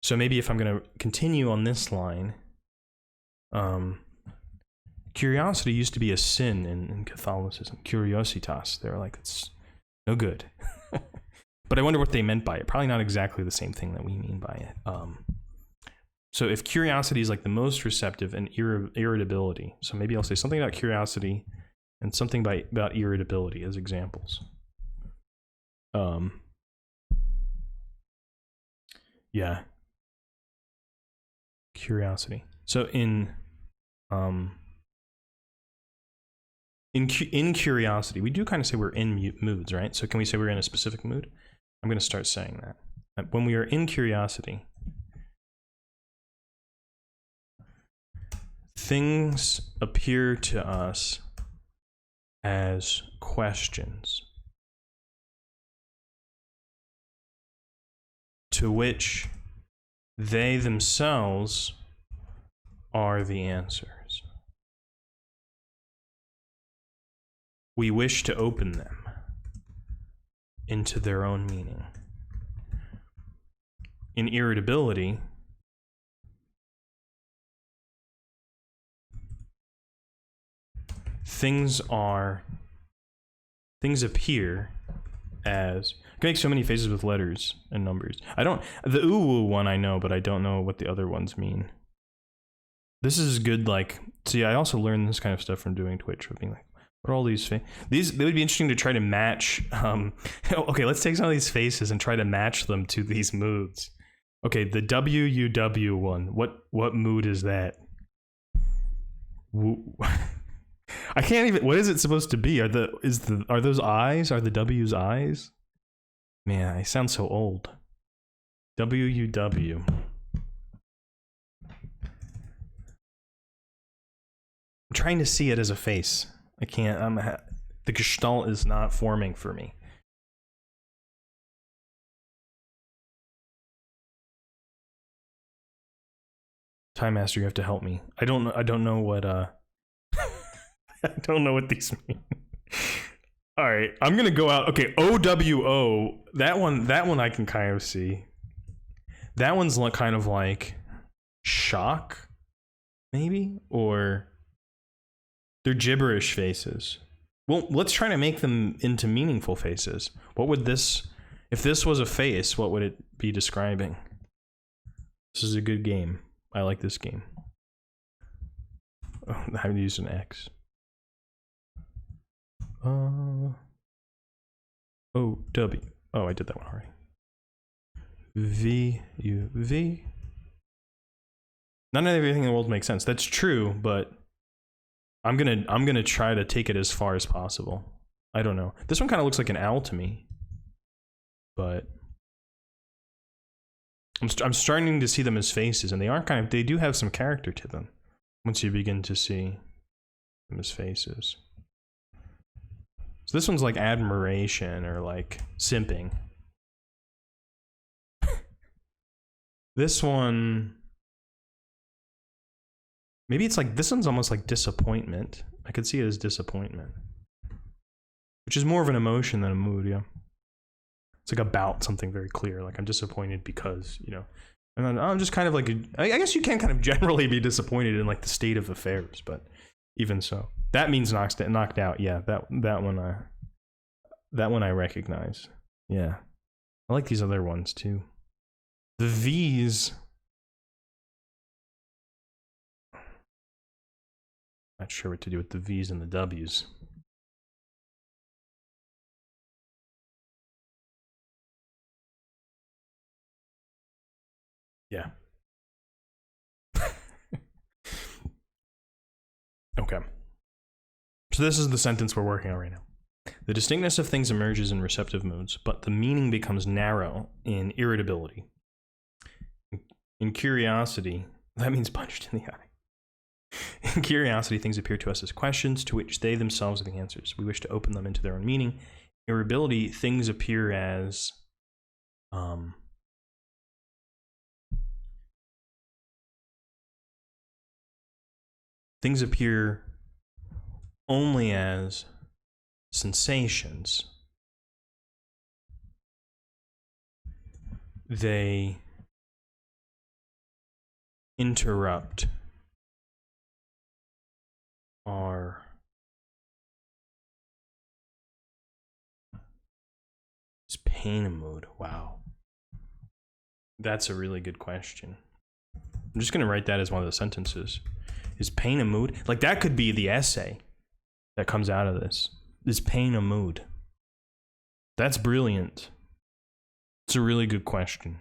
So maybe if I'm going to continue on this line, curiosity used to be a sin in Catholicism. Curiositas. They were like, it's no good. But I wonder what they meant by it. Probably not exactly the same thing that we mean by it. So if curiosity is like the most receptive, and irritability. So maybe I'll say something about curiosity and something about irritability as examples. Yeah. Curiosity. So in curiosity, we do kind of say we're in moods, right? So can we say we're in a specific mood? I'm going to start saying that. When we are in curiosity, things appear to us as questions to which they themselves are the answers. We wish to open them into their own meaning. In irritability, things appear as, I can make so many faces with letters and numbers. The ooh one I know, but I don't know what the other ones mean. This is good, like, see, I also learned this kind of stuff from doing Twitch, of being like, what are all these they would be interesting to try to match, okay, let's take some of these faces and try to match them to these moods. Okay, the WUW one, what mood is that? I can't even, what is it supposed to be? Are those eyes? Are the W's eyes? Man, I sound so old. WUW. I'm trying to see it as a face. I can't. The gestalt is not forming for me. Time Master, you have to help me. I don't know what I don't know what these mean. All right, I'm gonna go out. Okay, OWO. That one I can kind of see. That one's kind of like shock, maybe, or they're gibberish faces. Well, let's try to make them into meaningful faces. What would this, if this was a face, what would it be describing? This is a good game. I like this game. Oh, I haven't used an X. O W. Oh, I did that one already. V U V. Not everything in the world makes sense. That's true, but I'm gonna try to take it as far as possible. I don't know. This one kind of looks like an owl to me, but I'm starting to see them as faces, and they do have some character to them once you begin to see them as faces. So this one's like admiration or like simping. This one, maybe it's like, this one's almost like disappointment. I could see it as disappointment, which is more of an emotion than a mood, yeah. It's like about something very clear, like I'm disappointed because, you know, and then I'm just kind of like, I guess you can kind of generally be disappointed in like the state of affairs, but even so. That means knocked out, yeah, that one I recognize, yeah. I like these other ones too. The V's, not sure what to do with the V's and the W's. Yeah. Okay. So this is the sentence we're working on right now. The distinctness of things emerges in receptive moods, but the meaning becomes narrow in irritability. In curiosity, that means punched in the eye. In curiosity, things appear to us as questions to which they themselves are the answers. We wish to open them into their own meaning. In irritability, things appear as things appear only as sensations. They interrupt our is pain a mood? Wow. That's a really good question. I'm just gonna write that as one of the sentences. Is pain a mood? Like that could be the essay that comes out of this. Is pain a mood? That's brilliant. It's a really good question.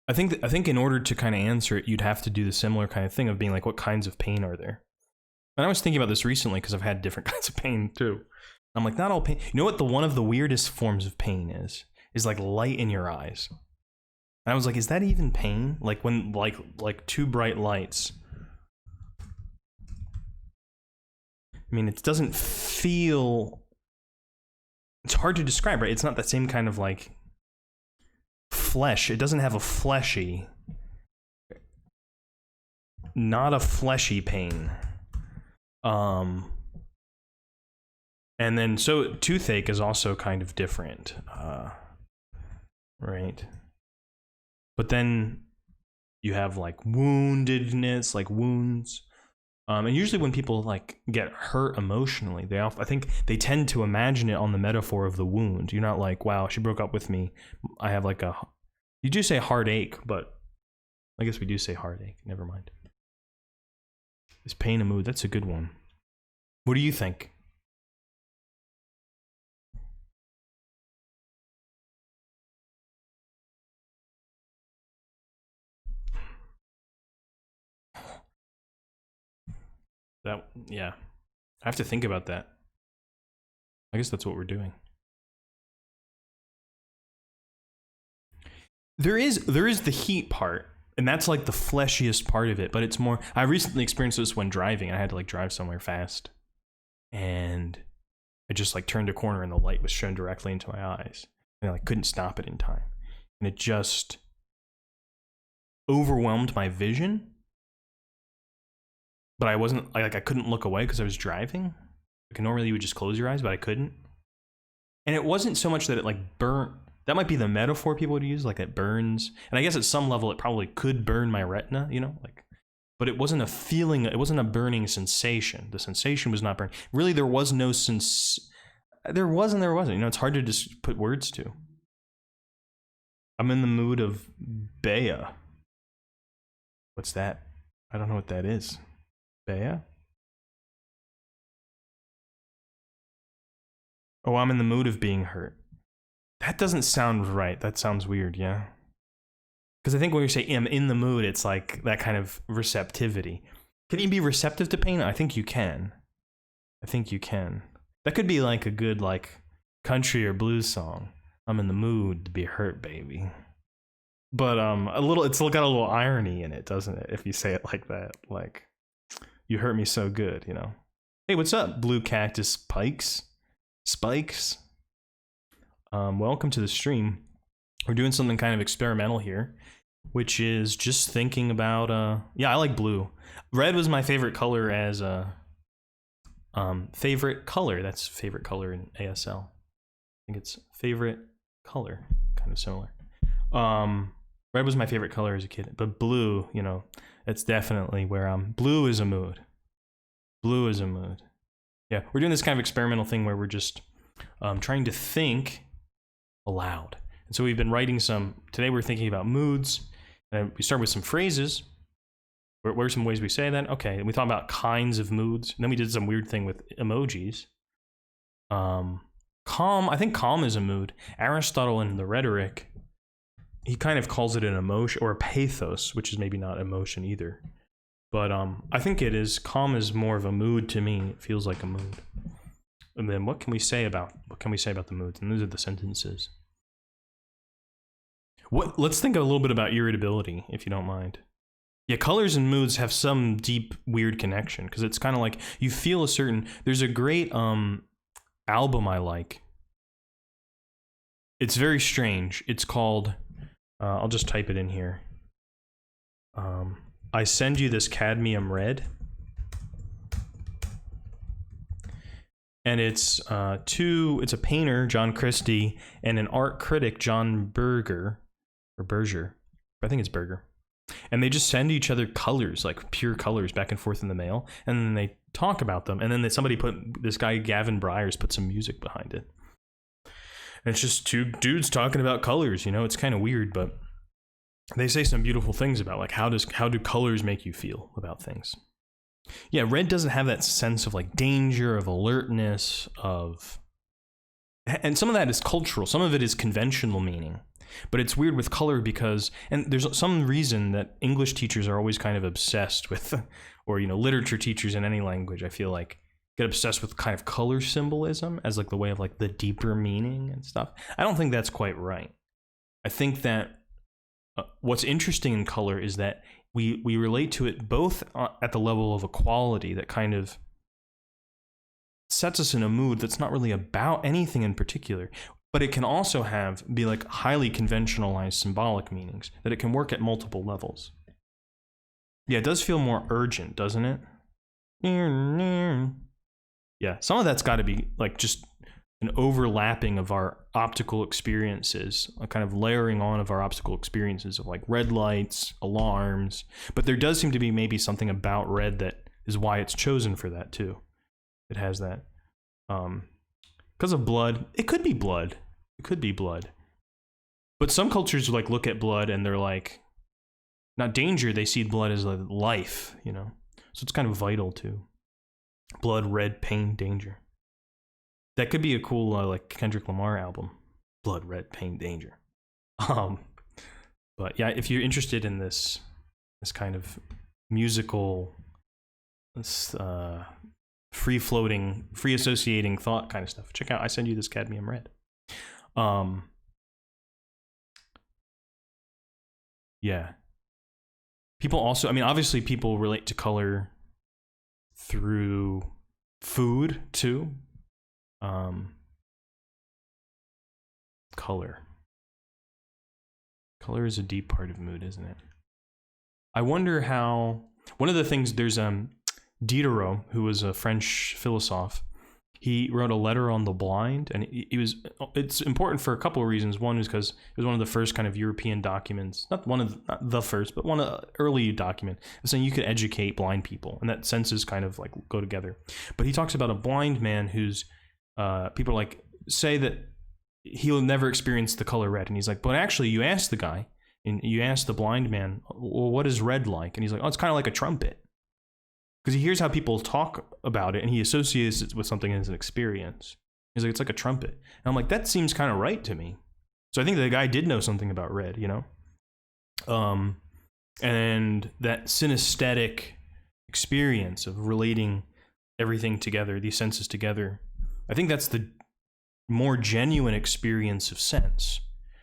I think in order to kind of answer it, you'd have to do the similar kind of thing of being like, what kinds of pain are there? And I was thinking about this recently because I've had different kinds of pain too. I'm like, not all pain. You know what one of the weirdest forms of pain is like light in your eyes. And I was like, is that even pain? Like when like two bright lights. I mean, it doesn't feel, it's hard to describe, right? It's not the same kind of like flesh. It doesn't have a fleshy, not a fleshy pain. And then so toothache is also kind of different, right? But then you have like woundedness, like wounds. And usually when people like get hurt emotionally, I think they tend to imagine it on the metaphor of the wound. You're not like, wow, she broke up with me. I have like you do say heartache, but I guess we do say heartache. Never mind. Is pain a mood? That's a good one. What do you think? Yeah. I have to think about that. I guess that's what we're doing. There is the heat part. And that's like the fleshiest part of it, but it's more, I recently experienced this when driving. I had to like drive somewhere fast, and I just like turned a corner and the light was shown directly into my eyes, and I like couldn't stop it in time. And it just overwhelmed my vision. But I wasn't, like I couldn't look away because I was driving. Like normally you would just close your eyes, but I couldn't. And it wasn't so much that it like burnt. That might be the metaphor people would use, like it burns. And I guess at some level it probably could burn my retina, you know, like, but it wasn't a feeling, it wasn't a burning sensation. The sensation was not burning. Really, there was no there wasn't, you know, it's hard to just put words to. I'm in the mood of Bea. What's that? I don't know what that is. Bea? Oh, I'm in the mood of being hurt. That doesn't sound right. That sounds weird, yeah? Because I think when you say I'm in the mood, it's like that kind of receptivity. Can you be receptive to pain? I think you can. I think you can. That could be like a good like country or blues song. I'm in the mood to be hurt, baby. But it's got a little irony in it, doesn't it? If you say it like that, like you hurt me so good, you know. Hey, what's up, Blue Cactus Spikes? Welcome to the stream. We're doing something kind of experimental here, which is just thinking about yeah, I like blue. Red was my favorite color as a favorite color. That's favorite color in ASL. I think it's favorite color, kind of similar. Red was my favorite color as a kid, but blue, you know, it's definitely where blue is a mood. Blue is a mood. Yeah, we're doing this kind of experimental thing where we're just trying to think aloud. And so we've been writing today we're thinking about moods. And we start with some phrases. What are some ways we say that? Okay, and we thought about kinds of moods. And then we did some weird thing with emojis. Calm, I think calm is a mood. Aristotle in the Rhetoric, he kind of calls it an emotion, or a pathos, which is maybe not emotion either. But I think it is. Calm is more of a mood to me. It feels like a mood. And then what can we say about the moods? And those are the sentences. Let's think a little bit about irritability, if you don't mind. Yeah, colors and moods have some deep, weird connection, because it's kind of like you feel a certain. There's a great album I like. It's very strange. It's called. I'll just type it in here. I Send You This Cadmium Red. And it's it's a painter, John Christie, and an art critic, John Berger. I think it's Berger. And they just send each other colors, like pure colors, back and forth in the mail. And then they talk about them. And then this guy, Gavin Bryars, put some music behind it. And it's just two dudes talking about colors, you know? It's kind of weird, but they say some beautiful things about, like, how do colors make you feel about things? Yeah, red doesn't have that sense of, like, danger, of alertness, and some of that is cultural. Some of it is conventional meaning. But it's weird with color because, and there's some reason that English teachers are always kind of obsessed with, or, you know, literature teachers in any language, I feel like, get obsessed with kind of color symbolism as like the way of like the deeper meaning and stuff. I don't think that's quite right. I think that what's interesting in color is that we relate to it both at the level of a quality that kind of sets us in a mood that's not really about anything in particular, but it can also be like highly conventionalized symbolic meanings, that it can work at multiple levels. Yeah, it does feel more urgent, doesn't it? Yeah, some of that's got to be like just an overlapping of our optical experiences, a kind of layering on of our optical experiences of like red lights, alarms. But there does seem to be maybe something about red that is why it's chosen for that too. It has that. Because of blood. It could be blood. It could be blood. But some cultures like look at blood and they're like, not danger, they see blood as like life, you know? So it's kind of vital too. Blood, red, pain, danger. That could be a cool like Kendrick Lamar album. Blood, red, pain, danger. But yeah, if you're interested in this kind of musical, free floating, free associating thought kind of stuff, check out I Send You This Cadmium Red. Yeah. People also, I mean, obviously people relate to color through food too. Color is a deep part of mood, isn't it? I wonder how, one of the things, there's Diderot, who was a French philosopher. He wrote a letter on the blind, and it's important for a couple of reasons. One is because it was one of the first kind of European documents, not the first, but one of the early document saying you could educate blind people, and that senses kind of like go together. But he talks about a blind man who's, people like say that he'll never experience the color red, and he's like, but actually you ask the guy, and you ask the blind man, well, what is red like? And he's like, oh, it's kind of like a trumpet. Because he hears how people talk about it, and he associates it with something as an experience. He's like, it's like a trumpet. And I'm like, that seems kind of right to me. So I think the guy did know something about red, you know? And that synesthetic experience of relating everything together, these senses together, I think that's the more genuine experience of sense.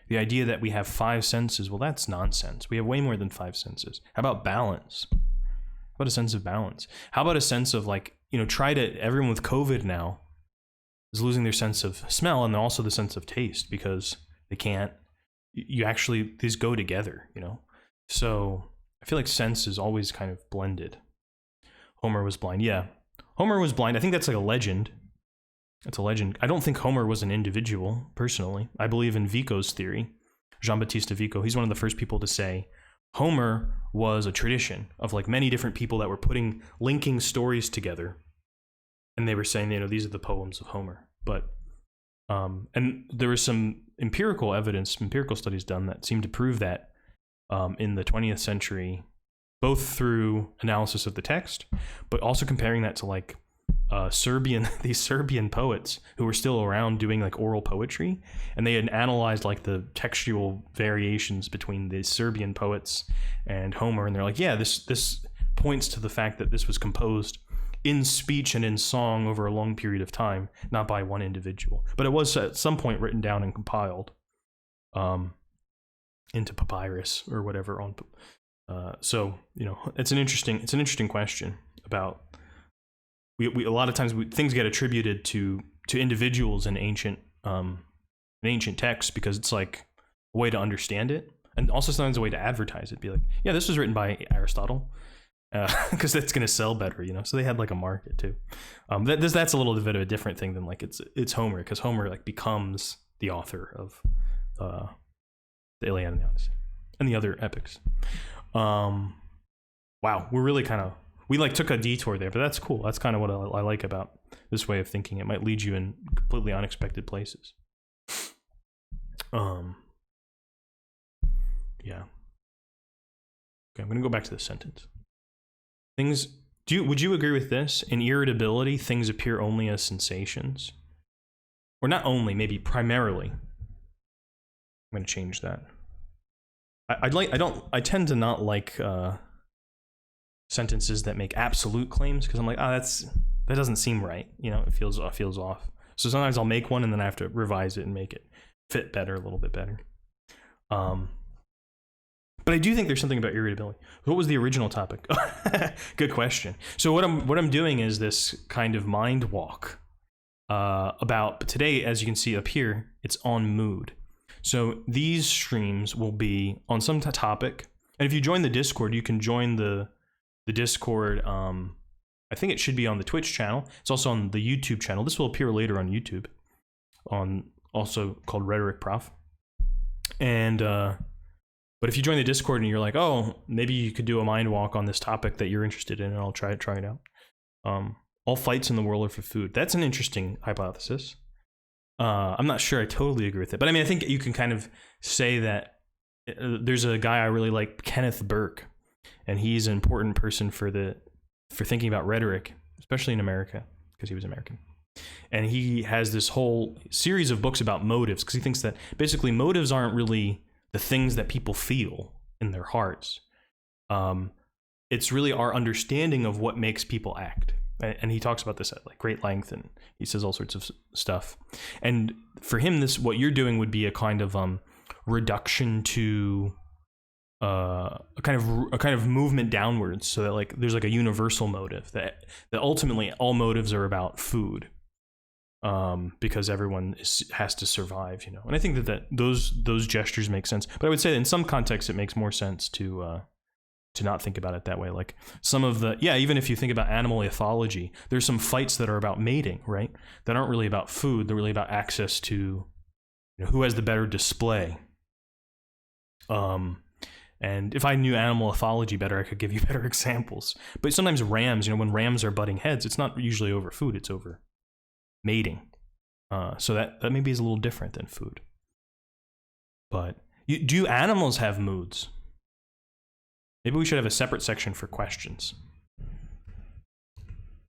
The idea that we have 5 senses, well, that's nonsense. We have way more than 5 senses. How about balance? How about a sense of balance? How about a sense of like, you know, everyone with COVID now is losing their sense of smell and also the sense of taste because they can't, these go together, you know? So I feel like sense is always kind of blended. Homer was blind. Yeah. Homer was blind. I think that's like a legend. It's a legend. I don't think Homer was an individual, personally. I believe in Vico's theory. Jean-Baptiste Vico, he's one of the first people to say Homer was a tradition of like many different people that were linking stories together. And they were saying, you know, these are the poems of Homer. But, and there was some empirical studies done that seemed to prove that in the 20th century, both through analysis of the text, but also comparing that to like these Serbian poets who were still around doing like oral poetry, and they had analyzed like the textual variations between the Serbian poets and Homer, and they're like, yeah, this points to the fact that this was composed in speech and in song over a long period of time, not by one individual, but it was at some point written down and compiled into papyrus or whatever on. So you know, it's an interesting question about. We a lot of times things get attributed to individuals in ancient texts because it's like a way to understand it, and also sometimes a way to advertise it. Be like, yeah, this was written by Aristotle, because that's gonna sell better, you know. So they had like a market too. That's a little bit of a different thing than like it's Homer, because Homer like becomes the author of the Iliad and the Odyssey and the other epics. Wow, we're really kind of. We like took a detour there, but that's cool. That's kind of what I like about this way of thinking. It might lead you in completely unexpected places. Yeah. Okay, I'm gonna go back to the sentence. Would you agree with this? In irritability, things appear only as sensations, or not only, maybe primarily. I'm gonna change that. I tend to not like sentences that make absolute claims, because I'm like, that doesn't seem right, you know. It feels off. So sometimes I'll make one and then I have to revise it and make it fit better, a little bit better. But I do think there's something about irritability. What was the original topic? Good question. So what I'm doing is this kind of mind walk but today, as you can see up here, it's on mood. So these streams will be on some topic, and if you join the Discord, you can join the Discord. I think it should be on the Twitch channel. It's also on the YouTube channel. This will appear later on YouTube, also called Rhetoric Prof. And but if you join the Discord and you're like, oh, maybe you could do a mind walk on this topic that you're interested in, and I'll try it out. All fights in the world are for food. That's an interesting hypothesis. I'm not sure I totally agree with it, but I mean, I think you can kind of say that there's a guy I really like, Kenneth Burke. And he's an important person for thinking about rhetoric, especially in America, because he was American. And he has this whole series of books about motives, because he thinks that basically motives aren't really the things that people feel in their hearts. It's really our understanding of what makes people act. And he talks about this at like great length, and he says all sorts of stuff. And for him, what you're doing would be a kind of reduction to a kind of movement downwards, so that like there's like a universal motive that ultimately all motives are about food, because everyone has to survive, you know. And I think that those gestures make sense, but I would say that in some contexts it makes more sense to not think about it that way. Like some of the, even if you think about animal ethology, there's some fights that are about mating, right? That aren't really about food. They're really about access to, you know, who has the better display. And if I knew animal ethology better, I could give you better examples. But sometimes rams, you know, when rams are butting heads, it's not usually over food, it's over mating. So that maybe is a little different than food. But do animals have moods? Maybe we should have a separate section for questions.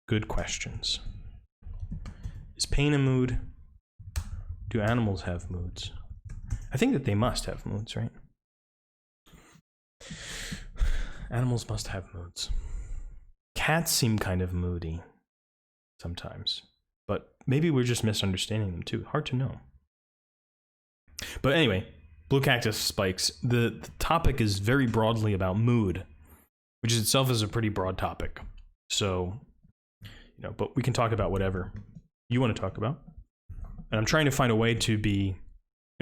Good questions. Is pain a mood? Do animals have moods? I think that they must have moods, right? Animals must have moods. Cats seem kind of moody sometimes, but maybe we're just misunderstanding them too. Hard to know. But anyway, blue cactus spikes. The topic is very broadly about mood, which itself is a pretty broad topic. So, you know, but we can talk about whatever you want to talk about. And I'm trying to find a way to be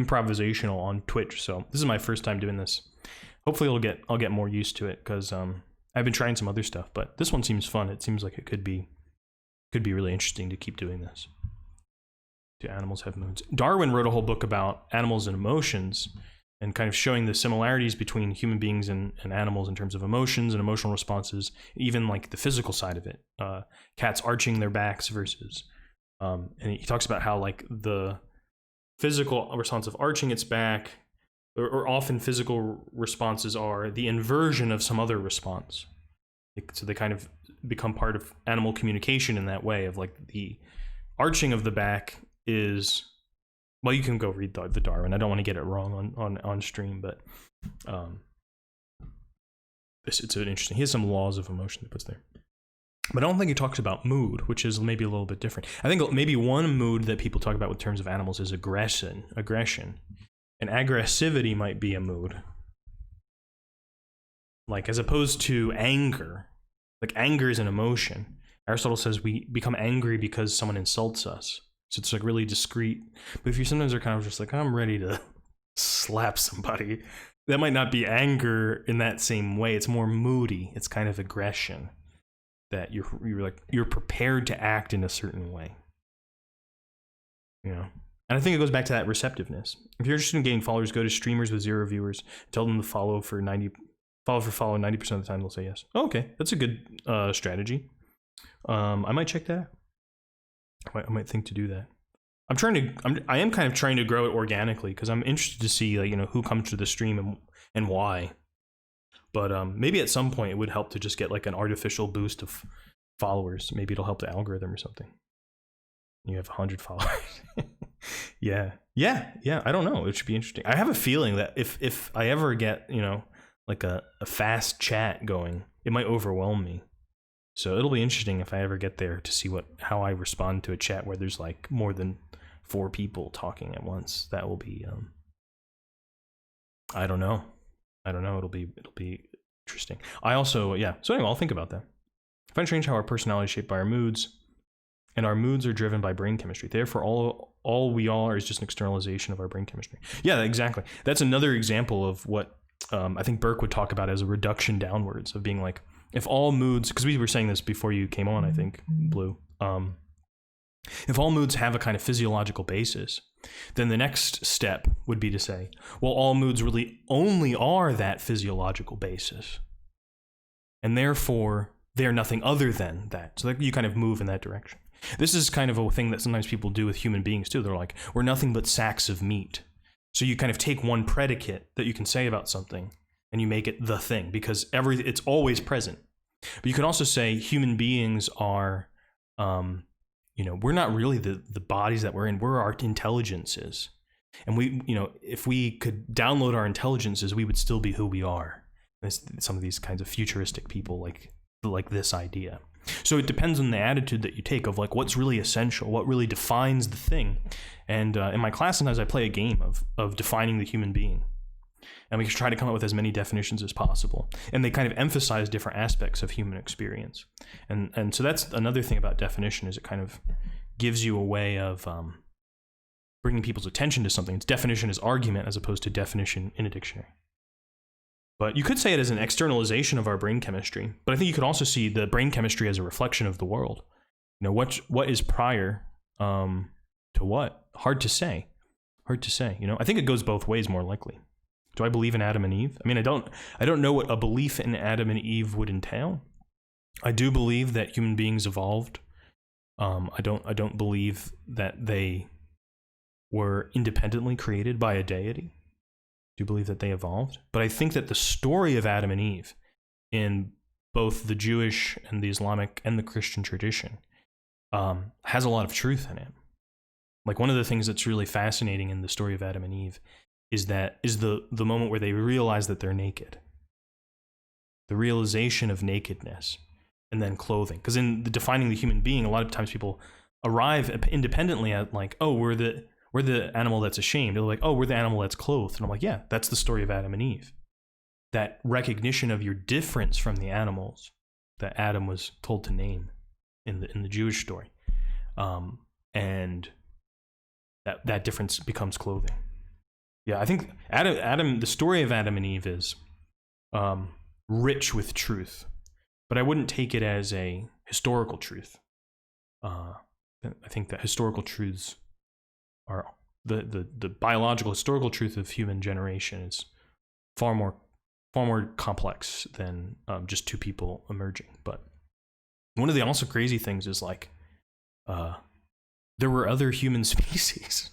improvisational on Twitch. So this is my first time doing this. Hopefully I'll get more used to it, because I've been trying some other stuff, but this one seems fun. It seems like it could be really interesting to keep doing this. Do animals have moods? Darwin wrote a whole book about animals and emotions, and kind of showing the similarities between human beings and animals in terms of emotions and emotional responses, even like the physical side of it. Cats arching their backs versus, and he talks about how like the physical response of arching its back, or often physical responses are the inversion of some other response. So they kind of become part of animal communication in that way, of like the arching of the back is, well, you can go read the Darwin. I don't want to get it wrong on stream, but it's an interesting. He has some laws of emotion that puts there. But I don't think he talks about mood, which is maybe a little bit different. I think maybe one mood that people talk about with terms of animals is aggression. And aggressivity might be a mood. Like, as opposed to anger. Like, anger is an emotion. Aristotle says we become angry because someone insults us. So it's like really discreet. But if you sometimes are kind of just like, I'm ready to slap somebody, that might not be anger in that same way. It's more moody. It's kind of aggression. That you're prepared to act in a certain way. You know? And I think it goes back to that receptiveness. If you're interested in getting followers, go to streamers with 0 viewers. Tell them to follow 90% of the time. They'll say yes. Oh, okay, that's a good strategy. I might check that out. I might think to do that. I am kind of trying to grow it organically, because I'm interested to see, like, you know, who comes to the stream and why. But maybe at some point it would help to just get like an artificial boost of followers. Maybe it'll help the algorithm or something. You have 100 followers. Yeah. I don't know. It should be interesting. I have a feeling that if I ever get, you know, like a fast chat going, it might overwhelm me. So it'll be interesting if I ever get there to see how I respond to a chat where there's like more than 4 people talking at once. That will be I don't know. It'll be interesting. I also, so anyway, I'll think about that. I find it strange how our personality is shaped by our moods, and our moods are driven by brain chemistry. Therefore, all we are is just an externalization of our brain chemistry. Yeah, exactly. That's another example of what I think Burke would talk about as a reduction downwards, of being like, if all moods, because we were saying this before you came on, I think, Blue, if all moods have a kind of physiological basis, then the next step would be to say, well, all moods really only are that physiological basis, and therefore they're nothing other than that. So you kind of move in that direction. This is kind of a thing that sometimes people do with human beings too. They're like, we're nothing but sacks of meat. So you kind of take one predicate that you can say about something and you make it the thing, because it's always present. But you can also say human beings are, we're not really the bodies that we're in. We're our intelligences. And if we could download our intelligences, we would still be who we are. Some of these kinds of futuristic people like this idea. So it depends on the attitude that you take of like what's really essential, what really defines the thing. And in my class, sometimes I play a game of defining the human being. And we try to come up with as many definitions as possible. And they kind of emphasize different aspects of human experience. And so that's another thing about definition, is it kind of gives you a way of bringing people's attention to something. Its definition is argument as opposed to definition in a dictionary. But you could say it as an externalization of our brain chemistry. But I think you could also see the brain chemistry as a reflection of the world. You know, what is prior to what? Hard to say. Hard to say. You know, I think it goes both ways, more likely. Do I believe in Adam and Eve? I mean, I don't know what a belief in Adam and Eve would entail. I do believe that human beings evolved. I don't believe that they were independently created by a deity. I do believe that they evolved. But I think that the story of Adam and Eve in both the Jewish and the Islamic and the Christian tradition has a lot of truth in it. Like, one of the things that's really fascinating in the story of Adam and Eve is the moment where they realize that they're naked. The realization of nakedness, and then clothing. Because in defining the human being, a lot of times people arrive independently at like, oh, we're the animal that's ashamed. They're like, oh, we're the animal that's clothed. And I'm like, yeah, that's the story of Adam and Eve. That recognition of your difference from the animals that Adam was told to name in the Jewish story. And that difference becomes clothing. Yeah, I think Adam, the story of Adam and Eve is rich with truth, but I wouldn't take it as a historical truth. I think that historical truths are the biological historical truth of human generation is far more complex than just two people emerging. But one of the also crazy things is like there were other human species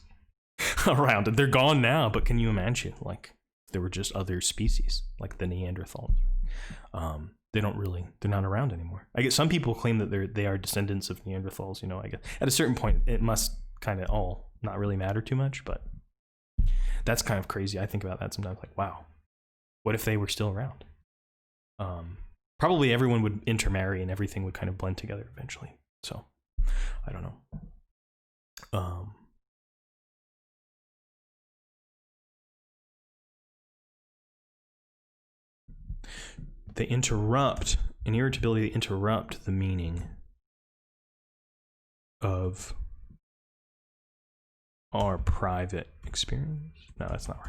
around, and they're gone now, but can you imagine, like, there were just other species, like the Neanderthals? They're not around anymore. I guess some people claim that they are descendants of Neanderthals, you know. I guess at a certain point, it must kind of all not really matter too much, but that's kind of crazy. I think about that sometimes, like, wow, what if they were still around? Probably everyone would intermarry and everything would kind of blend together eventually. So, I don't know. They interrupt, in irritability, they interrupt the meaning of our private experience. No, that's not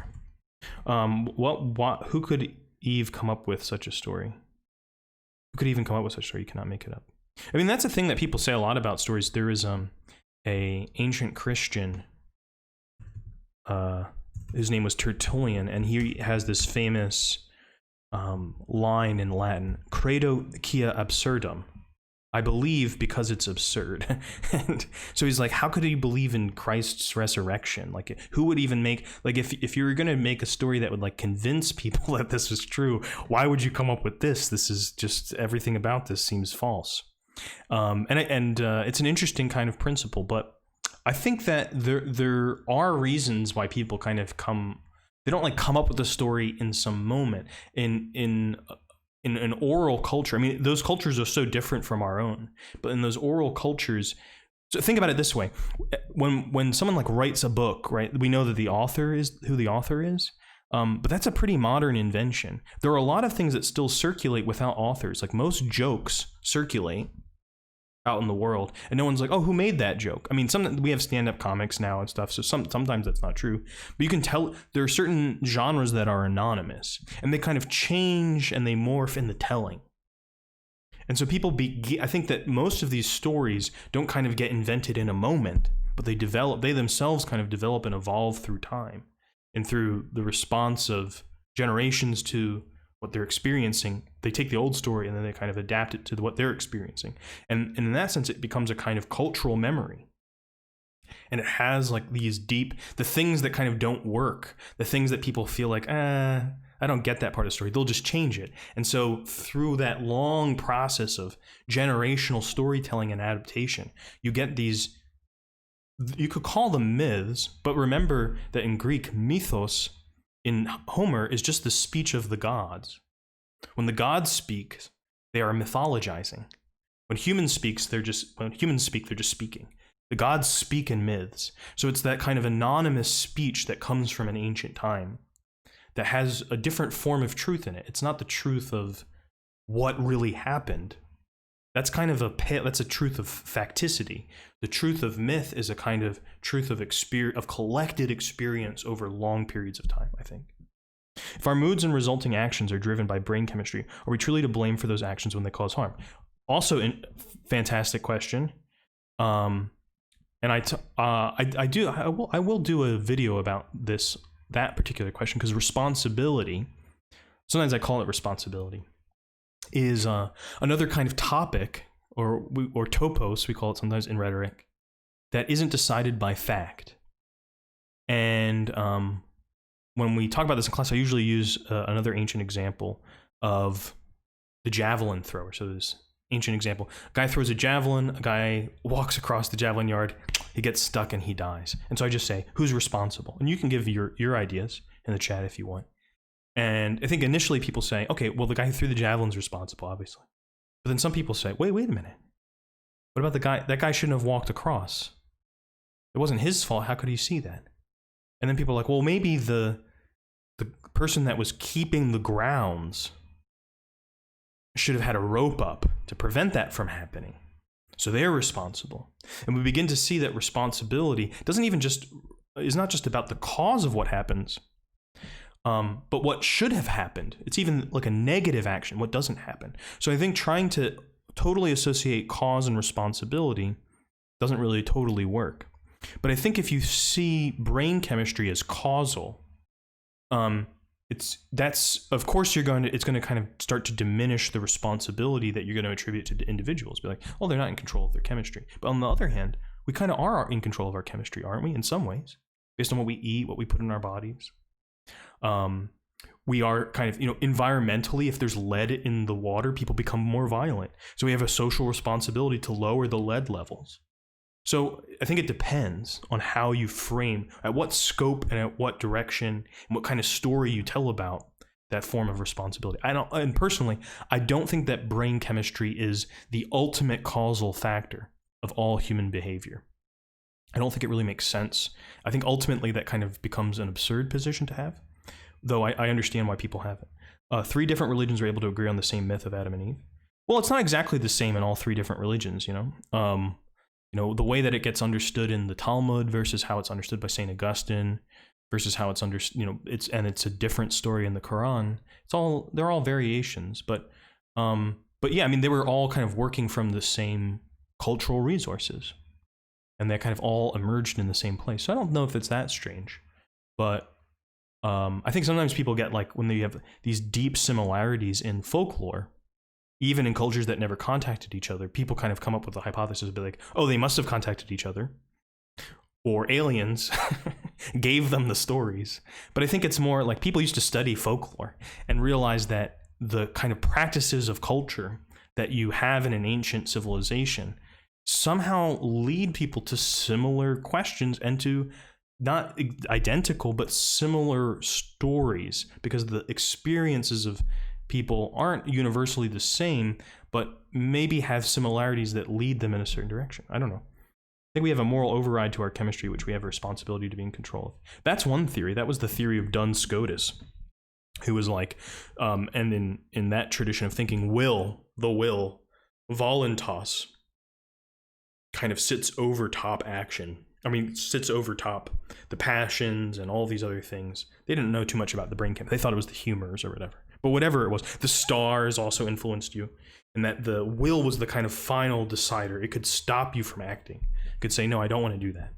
right. Who could Eve come up with such a story? Who could even come up with such a story? You cannot make it up. I mean, that's a thing that people say a lot about stories. There is a ancient Christian, his name was Tertullian, and he has this famous line in Latin, credo quia absurdum. I believe because it's absurd. And so he's like, how could he believe in Christ's resurrection? Like, who would even make, like, if you were going to make a story that would like convince people that this was true, why would you come up with this? This is just, everything about this seems false. And it's an interesting kind of principle, but I think that there are reasons why people kind of they don't like come up with a story in some moment. In an oral culture, I mean, those cultures are so different from our own, but in those oral cultures, so think about it this way: when someone like writes a book, right, we know that the author is who the author is, but that's a pretty modern invention. There are a lot of things that still circulate without authors. Like, most jokes circulate out in the world, and no one's like, oh, who made that joke? I mean, we have stand-up comics now and stuff, so sometimes that's not true, but you can tell there are certain genres that are anonymous, and they kind of change and they morph in the telling. And so I think that most of these stories don't kind of get invented in a moment, but they themselves kind of develop and evolve through time and through the response of generations to what they're experiencing. They take the old story and then they kind of adapt it to what they're experiencing. And in that sense, it becomes a kind of cultural memory. And it has like the things that kind of don't work, the things that people feel like, I don't get that part of the story. They'll just change it. And so through that long process of generational storytelling and adaptation, you get these, you could call them myths, but remember that in Greek, mythos in Homer is just the speech of the gods. When the gods speak, they are mythologizing. When humans speak, they're just speaking. The gods speak in myths. So it's that kind of anonymous speech that comes from an ancient time that has a different form of truth in it. It's not the truth of what really happened. That's kind of that's a truth of facticity. The truth of myth is a kind of truth of collected experience over long periods of time, I think. If our moods and resulting actions are driven by brain chemistry, are we truly to blame for those actions when they cause harm? Also, fantastic question. And I will do a video about that particular question, because responsibility, sometimes I call it responsibility, is another kind of topic, or topos, we call it sometimes in rhetoric, that isn't decided by fact. And when we talk about this in class, I usually use another ancient example of the javelin thrower. So this ancient example, a guy throws a javelin, a guy walks across the javelin yard, he gets stuck and he dies. And so I just say, who's responsible? And you can give your ideas in the chat if you want. And I think initially people say, okay, well, the guy who threw the javelin's responsible, obviously. But then some people say, wait a minute. What about the guy? That guy shouldn't have walked across. It wasn't his fault. How could he see that? And then people are like, well, maybe the person that was keeping the grounds should have had a rope up to prevent that from happening. So they're responsible. And we begin to see that responsibility is not just about the cause of what happens, but what should have happened. It's even like a negative action, what doesn't happen. So I think trying to totally associate cause and responsibility doesn't really totally work. But I think if you see brain chemistry as causal, of course it's going to kind of start to diminish the responsibility that you're going to attribute to the individuals. Be like, oh, they're not in control of their chemistry. But on the other hand, we kind of are in control of our chemistry, aren't we? In some ways, based on what we eat, what we put in our bodies. We are kind of, environmentally, if there's lead in the water, people become more violent. So we have a social responsibility to lower the lead levels. So I think it depends on how you frame, at what scope and at what direction, and what kind of story you tell about that form of responsibility. Personally, I don't think that brain chemistry is the ultimate causal factor of all human behavior. I don't think it really makes sense. I think ultimately that kind of becomes an absurd position to have, though I understand why people have it. 3 different religions are able to agree on the same myth of Adam and Eve. Well, it's not exactly the same in all 3 different religions, the way that it gets understood in the Talmud versus how it's understood by St. Augustine versus how it's understood, it's a different story in the Quran. They're all variations, but yeah, they were all kind of working from the same cultural resources, and they kind of all emerged in the same place. So I don't know if it's that strange, but I think sometimes people get like, when they have these deep similarities in folklore, even in cultures that never contacted each other, people kind of come up with a hypothesis of be like, oh, they must have contacted each other, or aliens gave them the stories. But I think it's more like people used to study folklore and realize that the kind of practices of culture that you have in an ancient civilization somehow lead people to similar questions and to not identical, but similar stories, because the experiences of people aren't universally the same, but maybe have similarities that lead them in a certain direction. I don't know. I think we have a moral override to our chemistry, which we have a responsibility to be in control of. That's one theory. That was the theory of Duns Scotus, who was like, and in that tradition of thinking, the will, voluntas, kind of sits over top action. Sits over top the passions and all these other things. They didn't know too much about the brain chemistry. They thought it was the humors or whatever. But whatever it was, the stars also influenced you, and that the will was the kind of final decider. It could stop you from acting. It could say, no, I don't want to do that.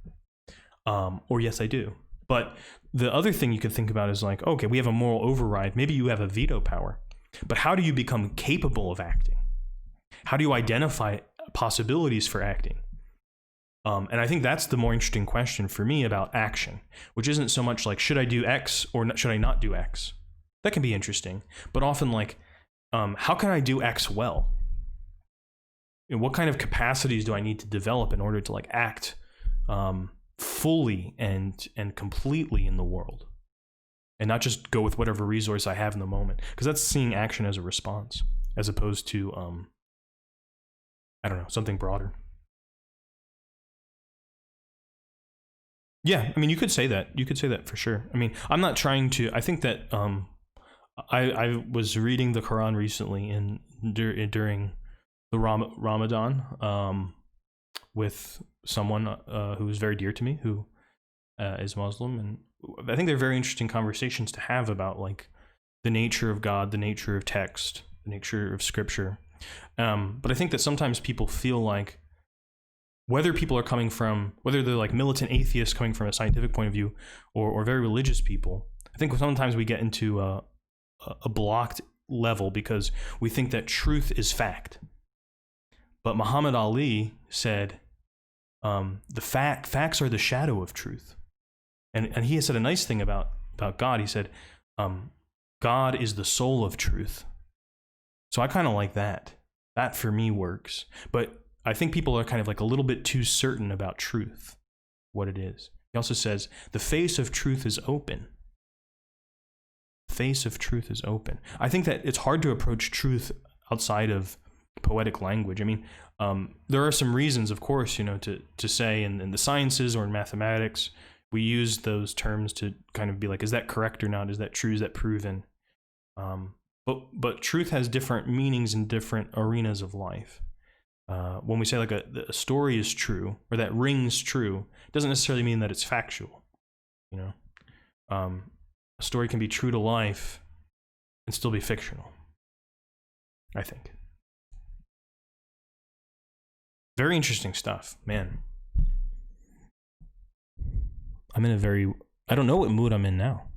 Or yes, I do. But the other thing you could think about is like, okay, we have a moral override. Maybe you have a veto power. But how do you become capable of acting? How do you identify possibilities for acting? And I think that's the more interesting question for me about action, which isn't so much like, should I do X or should I not do X? That can be interesting, but often like, how can I do X well? And what kind of capacities do I need to develop in order to like act fully and completely in the world, and not just go with whatever resource I have in the moment? Because that's seeing action as a response, as opposed to I don't know, something broader. Yeah, I mean, you could say that. You could say that for sure. I mean, I'm not trying to. I think that I was reading the Quran recently during the Ramadan with someone who is very dear to me, who is Muslim, and I think they're very interesting conversations to have about like the nature of God, the nature of text, the nature of Scripture. But I think that sometimes people feel like, whether people are coming from, whether they're like militant atheists coming from a scientific point of view, or very religious people, I think sometimes we get into a blocked level because we think that truth is fact. But Muhammad Ali said, the facts are the shadow of truth. And he said a nice thing about God. He said, God is the soul of truth. So I kind of like that. That for me works. But I think people are kind of like a little bit too certain about truth, what it is. He also says, the face of truth is open. The face of truth is open. I think that it's hard to approach truth outside of poetic language. I mean, there are some reasons, of course, to say in the sciences or in mathematics, we use those terms to kind of be like, is that correct or not? Is that true? Is that proven? But truth has different meanings in different arenas of life. When we say like a story is true, or that rings true, it doesn't necessarily mean that it's factual. A story can be true to life and still be fictional, I think. Very interesting stuff, man. I'm in I don't know what mood I'm in now.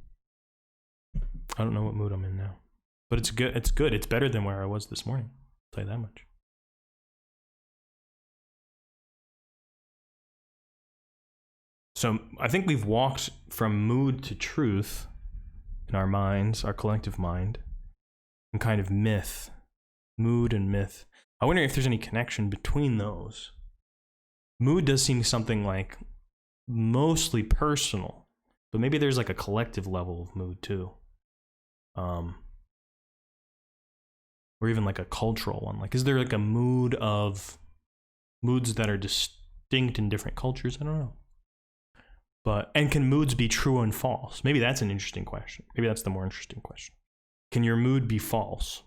But it's good. It's better than where I was this morning. I'll tell you that much. So I think we've walked from mood to truth in our minds, our collective mind, and kind of myth, mood and myth. I wonder if there's any connection between those. Mood does seem something like mostly personal, but maybe there's like a collective level of mood too. Or even like a cultural one. Like, is there like a moods that are distinct in different cultures? I don't know. And can moods be true and false? Maybe that's an interesting question. Maybe that's the more interesting question. Can your mood be false?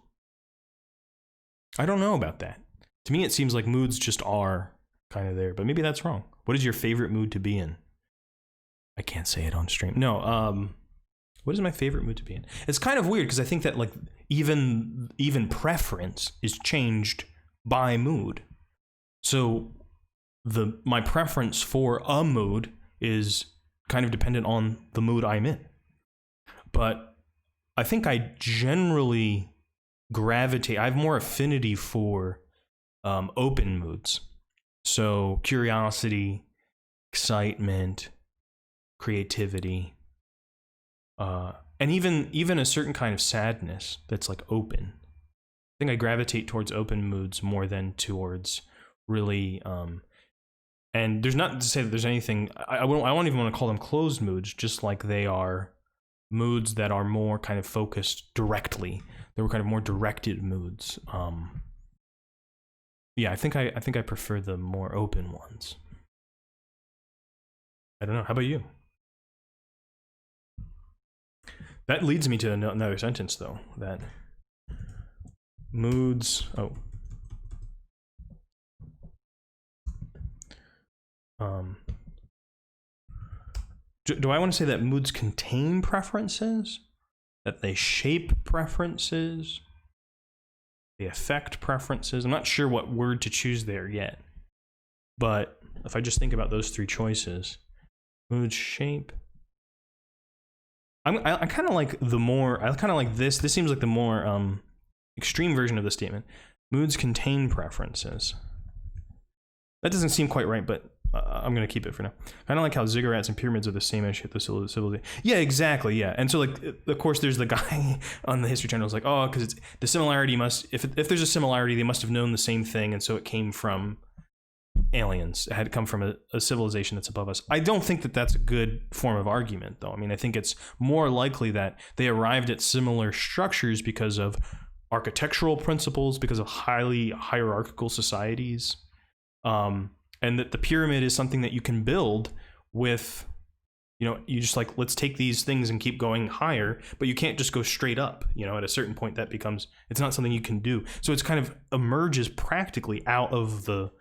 I don't know about that. To me, it seems like moods just are kind of there, but maybe that's wrong. What is your favorite mood to be in? I can't say it on stream. No, what is my favorite mood to be in? It's kind of weird because I think that like even preference is changed by mood. So my preference for a mood is kind of dependent on the mood I'm in. But I think I generally I have more affinity for open moods. So curiosity, excitement, creativity, and even a certain kind of sadness that's like open. I think I gravitate towards open moods more than towards really and there's not to say that there's anything, I won't even want to call them closed moods, just like they are moods that are more kind of focused directly. They were kind of more directed moods. Yeah, I think I prefer the more open ones. I don't know. How about you? That leads me to another sentence, though. That moods. Oh. Do I want to say that moods contain preferences? That they shape preferences? They affect preferences? I'm not sure what word to choose there yet. But if I just think about those three choices, moods shape. I kind of like this. This seems like the more extreme version of the statement. Moods contain preferences. That doesn't seem quite right, but I'm going to keep it for now. Kind of like how ziggurats and pyramids are the same as the civilization. Yeah, exactly, yeah. And so, like, of course, there's the guy on the History Channel who's like, oh, because the similarity if there's a similarity, they must have known the same thing, and so it came from aliens. It had to come from a civilization that's above us. I don't think that that's a good form of argument, though. I mean, I think it's more likely that they arrived at similar structures because of architectural principles, because of highly hierarchical societies, and that the pyramid is something that you can build with You know, you just like, let's take these things and keep going higher, but you can't just go straight up. You know, at a certain point that becomes, it's not something you can do. So it's kind of emerges practically out of the,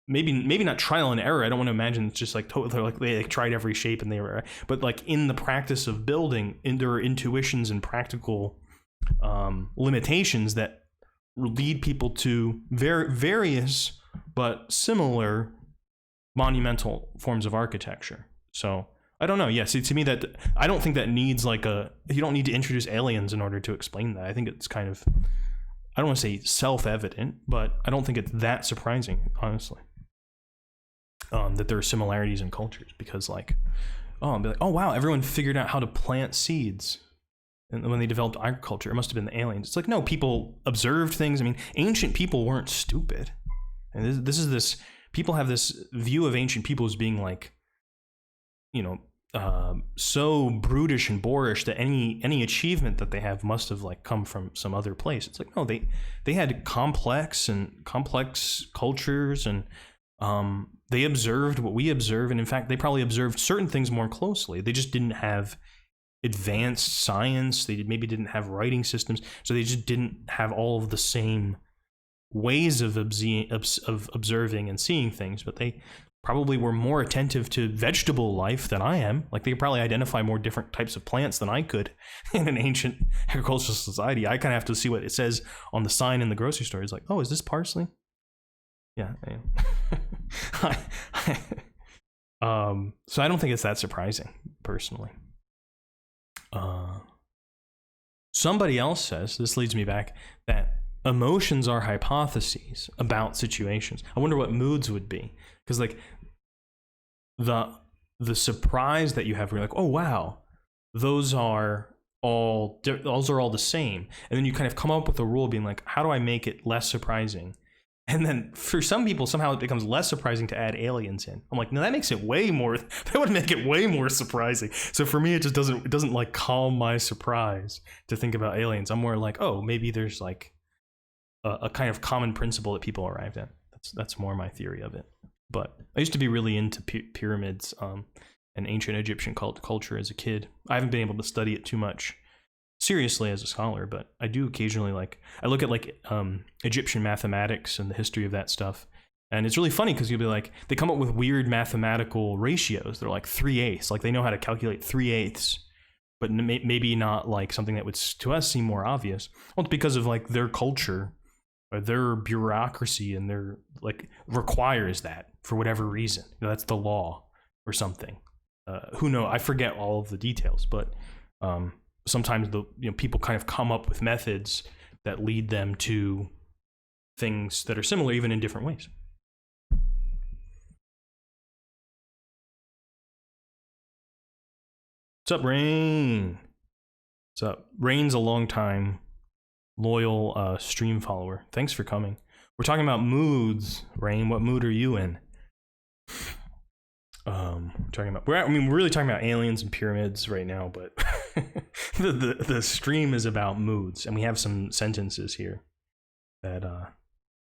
maybe not trial and error. I don't want to imagine it's just like totally like they tried every shape and they were, but like in the practice of building, in their intuitions and practical limitations that lead people to various but similar monumental forms of architecture. So I don't know. Yeah, see, to me, that I don't think that needs like you don't need to introduce aliens in order to explain that. I think it's kind of, I don't want to say self-evident, but I don't think it's that surprising, honestly. That there are similarities in cultures, because like, I'll be like, oh wow, everyone figured out how to plant seeds. And when they developed agriculture, it must have been the aliens. It's like, no, people observed things. I mean, ancient people weren't stupid. And this people have this view of ancient people as being like, you know, so brutish and boorish that any achievement that they have must have like come from some other place. It's like, no, they had complex cultures, and they observed what we observe, and in fact, they probably observed certain things more closely. They just didn't have advanced science. They maybe didn't have writing systems, so they just didn't have all of the same ways of observing and seeing things. But they probably were more attentive to vegetable life than I am. Like, they could probably identify more different types of plants than I could in an ancient agricultural society. I kind of have to see what it says on the sign in the grocery store. It's like, oh, is this parsley? Yeah. So I don't think it's that surprising, personally. Somebody else says, this leads me back, that emotions are hypotheses about situations. I wonder what moods would be, because like the surprise that you have, where you're like, oh wow, those are all the same, and then you kind of come up with a rule being like, how do I make it less surprising? And then for some people, somehow it becomes less surprising to add aliens in. I'm like, no, that makes it way more, that would make it way more surprising. So for me, it just doesn't like calm my surprise to think about aliens. I'm more like, oh, maybe there's like a kind of common principle that people arrived at. That's more my theory of it. But I used to be really into pyramids and ancient Egyptian culture as a kid. I haven't been able to study it too much seriously as a scholar, but I do occasionally I look at like Egyptian mathematics and the history of that stuff, and it's really funny because you'll be like, they come up with weird mathematical ratios. They're like 3/8, like they know how to calculate 3/8, but maybe not like something that would to us seem more obvious. Well, it's because of like their culture or their bureaucracy, and their like requires that for whatever reason. You know, that's the law or something. Who knows? I forget all of the details, but sometimes people kind of come up with methods that lead them to things that are similar, even in different ways. What's up, Rain? What's up? Rain's a long time loyal stream follower. Thanks for coming. We're talking about moods, Rain. What mood are you in? We're really talking about aliens and pyramids right now, but the stream is about moods, and we have some sentences here that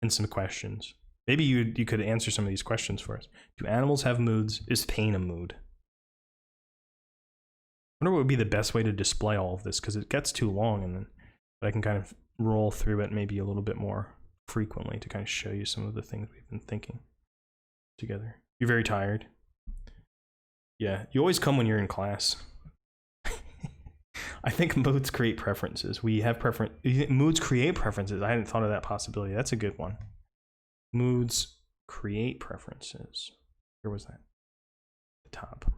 and some questions. Maybe you could answer some of these questions for us. Do animals have moods? Is pain a mood? I wonder what would be the best way to display all of this, because it gets too long, and then I can kind of roll through it maybe a little bit more frequently to kind of show you some of the things we've been thinking together. You're very tired. Yeah, you always come when you're in class. I think moods create preferences. We have moods create preferences. I hadn't thought of that possibility. That's a good one. Moods create preferences. Where was that? The top.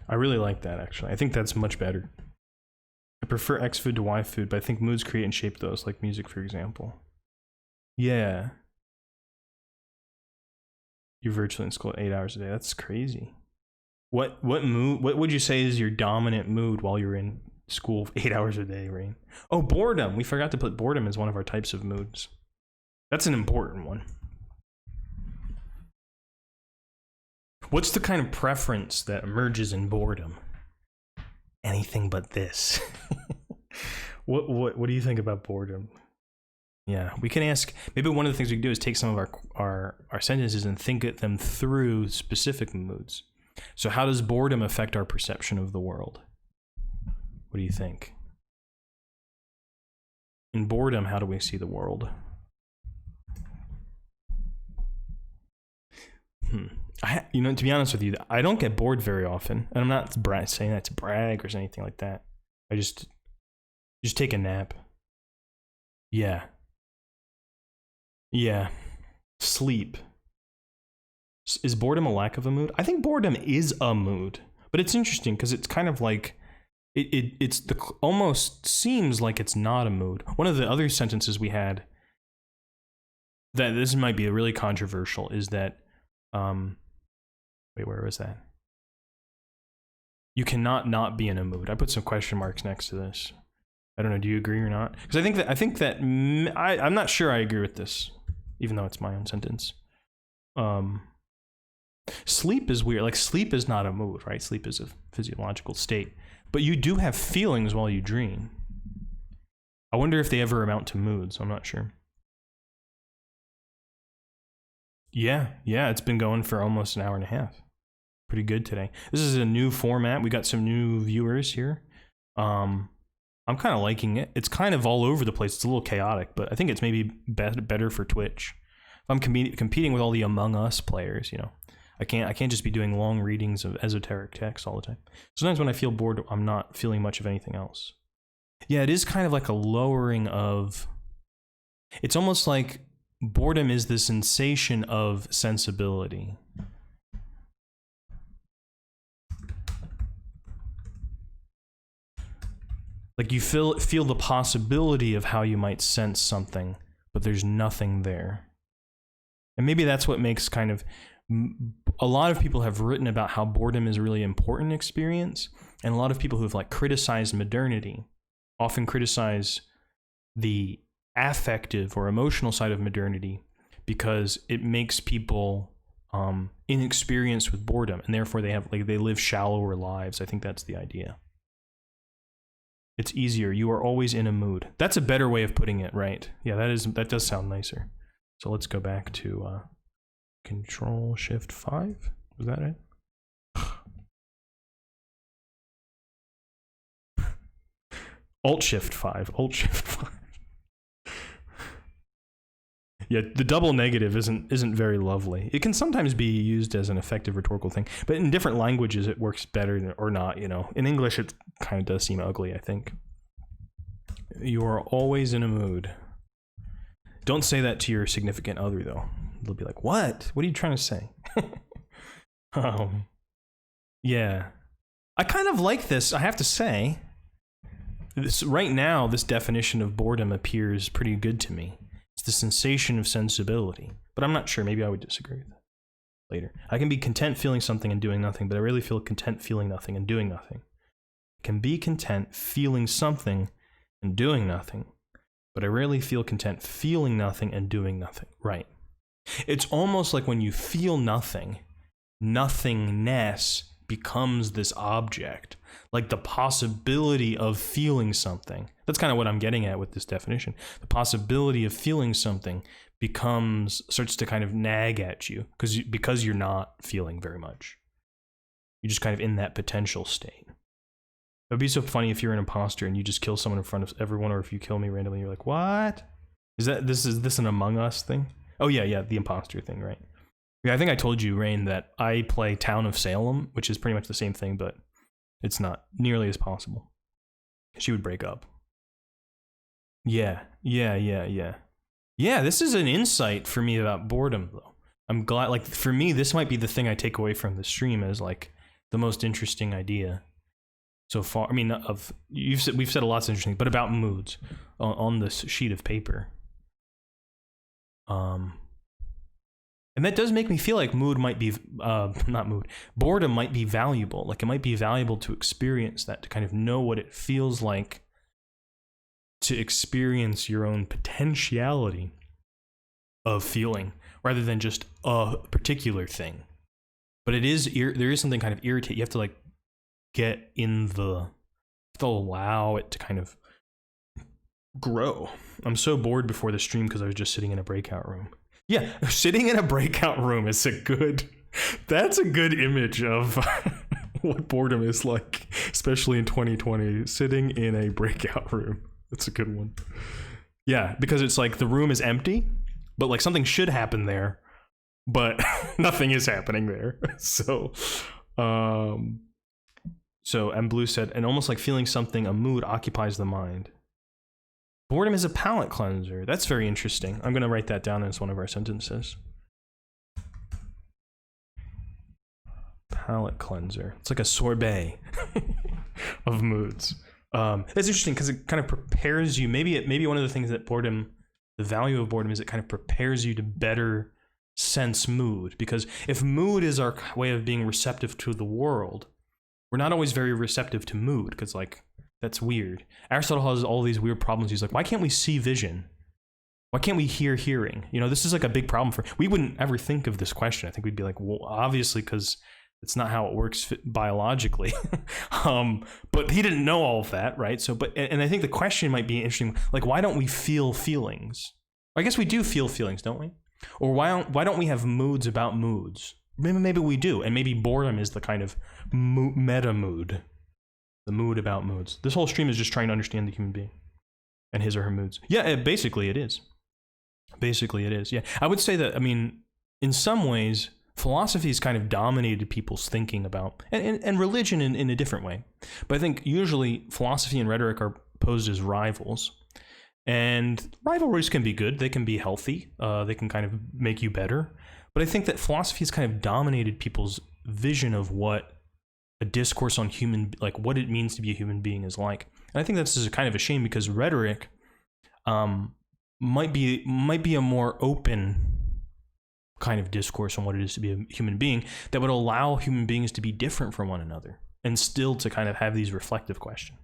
I really like that, actually. I think that's much better. I prefer X food to Y food, but I think moods create and shape those, like music, for example. Yeah. You're virtually in school 8 hours a day. That's crazy. What would you say is your dominant mood while you're in school 8 hours a day, Rain? Oh, boredom. We forgot to put boredom as one of our types of moods. That's an important one. What's the kind of preference that emerges in boredom? Anything but this. What do you think about boredom? Yeah, we can ask. Maybe one of the things we can do is take some of our sentences and think them through specific moods. So, how does boredom affect our perception of the world? What do you think? In boredom, how do we see the world? To be honest with you, I don't get bored very often, and I'm not saying that to brag or anything like that. I just take a nap. Yeah. Sleep. Is boredom a lack of a mood? I think boredom is a mood, but it's interesting because it's kind of like almost seems like it's not a mood. One of the other sentences we had that this might be really controversial is that wait, where was that? You cannot not be in a mood. I put some question marks next to this. I don't know. Do you agree or not? Because I think that I'm not sure I agree with this, even though it's my own sentence. Sleep is weird. Like, sleep is not a mood, right? Sleep is a physiological state, but you do have feelings while you dream. I wonder if they ever amount to moods. I'm not sure. Yeah, it's been going for almost an hour and a half. Pretty good today. This is a new format. We got some new viewers here. I'm kind of liking it. It's kind of all over the place. It's a little chaotic, but I think it's maybe better for Twitch. If I'm competing with all the Among Us players, I can't just be doing long readings of esoteric text all the time. Sometimes when I feel bored, I'm not feeling much of anything else. Yeah, it is kind of like a lowering of... It's almost like boredom is the sensation of sensibility. Like, you feel the possibility of how you might sense something, but there's nothing there. And maybe that's what makes kind of... A lot of people have written about how boredom is a really important experience, and a lot of people who've criticized modernity often criticize the affective or emotional side of modernity because it makes people inexperienced with boredom, and therefore they live shallower lives. I think that's the idea. It's easier. You are always in a mood. That's a better way of putting it, right? Yeah, that does sound nicer. So let's go back to Control-Shift-5. Was that it? Alt-Shift-5. Alt-Shift-5. Yeah, the double negative isn't very lovely. It can sometimes be used as an effective rhetorical thing, but in different languages it works better or not, In English it kind of does seem ugly, I think. You are always in a mood. Don't say that to your significant other, though. They'll be like, what? What are you trying to say? Yeah. I kind of like this, I have to say. Right now, this definition of boredom appears pretty good to me. It's the sensation of sensibility. But I'm not sure. Maybe I would disagree with that later. I can be content feeling something and doing nothing, but I really feel content feeling nothing and doing nothing. I can be content feeling something and doing nothing, but I rarely feel content feeling nothing and doing nothing. Right. It's almost like when you feel nothing, nothingness becomes this object, like the possibility of feeling something. That's kind of what I'm getting at with this definition. The possibility of feeling something starts to kind of nag at you because you're not feeling very much. You're just kind of in that potential state. It would be so funny if you're an imposter and you just kill someone in front of everyone, or if you kill me randomly, you're like, what? Is this an Among Us thing? Oh yeah, the imposter thing, right? Yeah, I think I told you, Rain, that I play Town of Salem, which is pretty much the same thing, but it's not nearly as possible. She would break up. Yeah, this is an insight for me about boredom, though. I'm glad, for me, this might be the thing I take away from the stream as, the most interesting idea so far. I mean, we've said lots of interesting, but about moods on this sheet of paper. And that does make me feel like boredom might be valuable. Like, it might be valuable to experience that, to kind of know what it feels like to experience your own potentiality of feeling, rather than just a particular thing. But there is something kind of irritating. You have to get in to allow it to kind of grow. I'm so bored before the stream because I was just sitting in a breakout room. Yeah, sitting in a breakout room is that's a good image of what boredom is like, especially in 2020, sitting in a breakout room. That's a good one. Yeah, because it's like the room is empty, but like something should happen there, but nothing is happening there. So M Blue said, and almost like feeling something, a mood occupies the mind. Boredom is a palate cleanser. That's very interesting. I'm going to write that down as one of our sentences. Palate cleanser. It's like a sorbet of moods. That's interesting because it kind of prepares you. Maybe one of the things that boredom, the value of boredom is it kind of prepares you to better sense mood. Because if mood is our way of being receptive to the world, we're not always very receptive to mood because like, that's weird. Aristotle has all these weird problems. He's like, why can't we see vision? Why can't we hear hearing? You know, this is like a big problem we wouldn't ever think of this question. I think we'd be like, well, obviously, because it's not how it works biologically. But he didn't know all of that, right? So, and I think the question might be interesting. Like, why don't we feel feelings? I guess we do feel feelings, don't we? Or why don't we have moods about moods? Maybe we do, and maybe boredom is the kind of meta mood. The mood about moods. This whole stream is just trying to understand the human being and his or her moods. Yeah, basically it is. Basically it is, yeah. I would say that, I mean, in some ways, philosophy has kind of dominated people's thinking about, and religion in a different way. But I think usually philosophy and rhetoric are posed as rivals. And rivalries can be good. They can be healthy. They can kind of make you better. But I think that philosophy has kind of dominated people's vision of what a discourse on what it means to be a human being is like. And I think this is kind of a shame because rhetoric might be a more open kind of discourse on what it is to be a human being that would allow human beings to be different from one another and still to kind of have these reflective questions.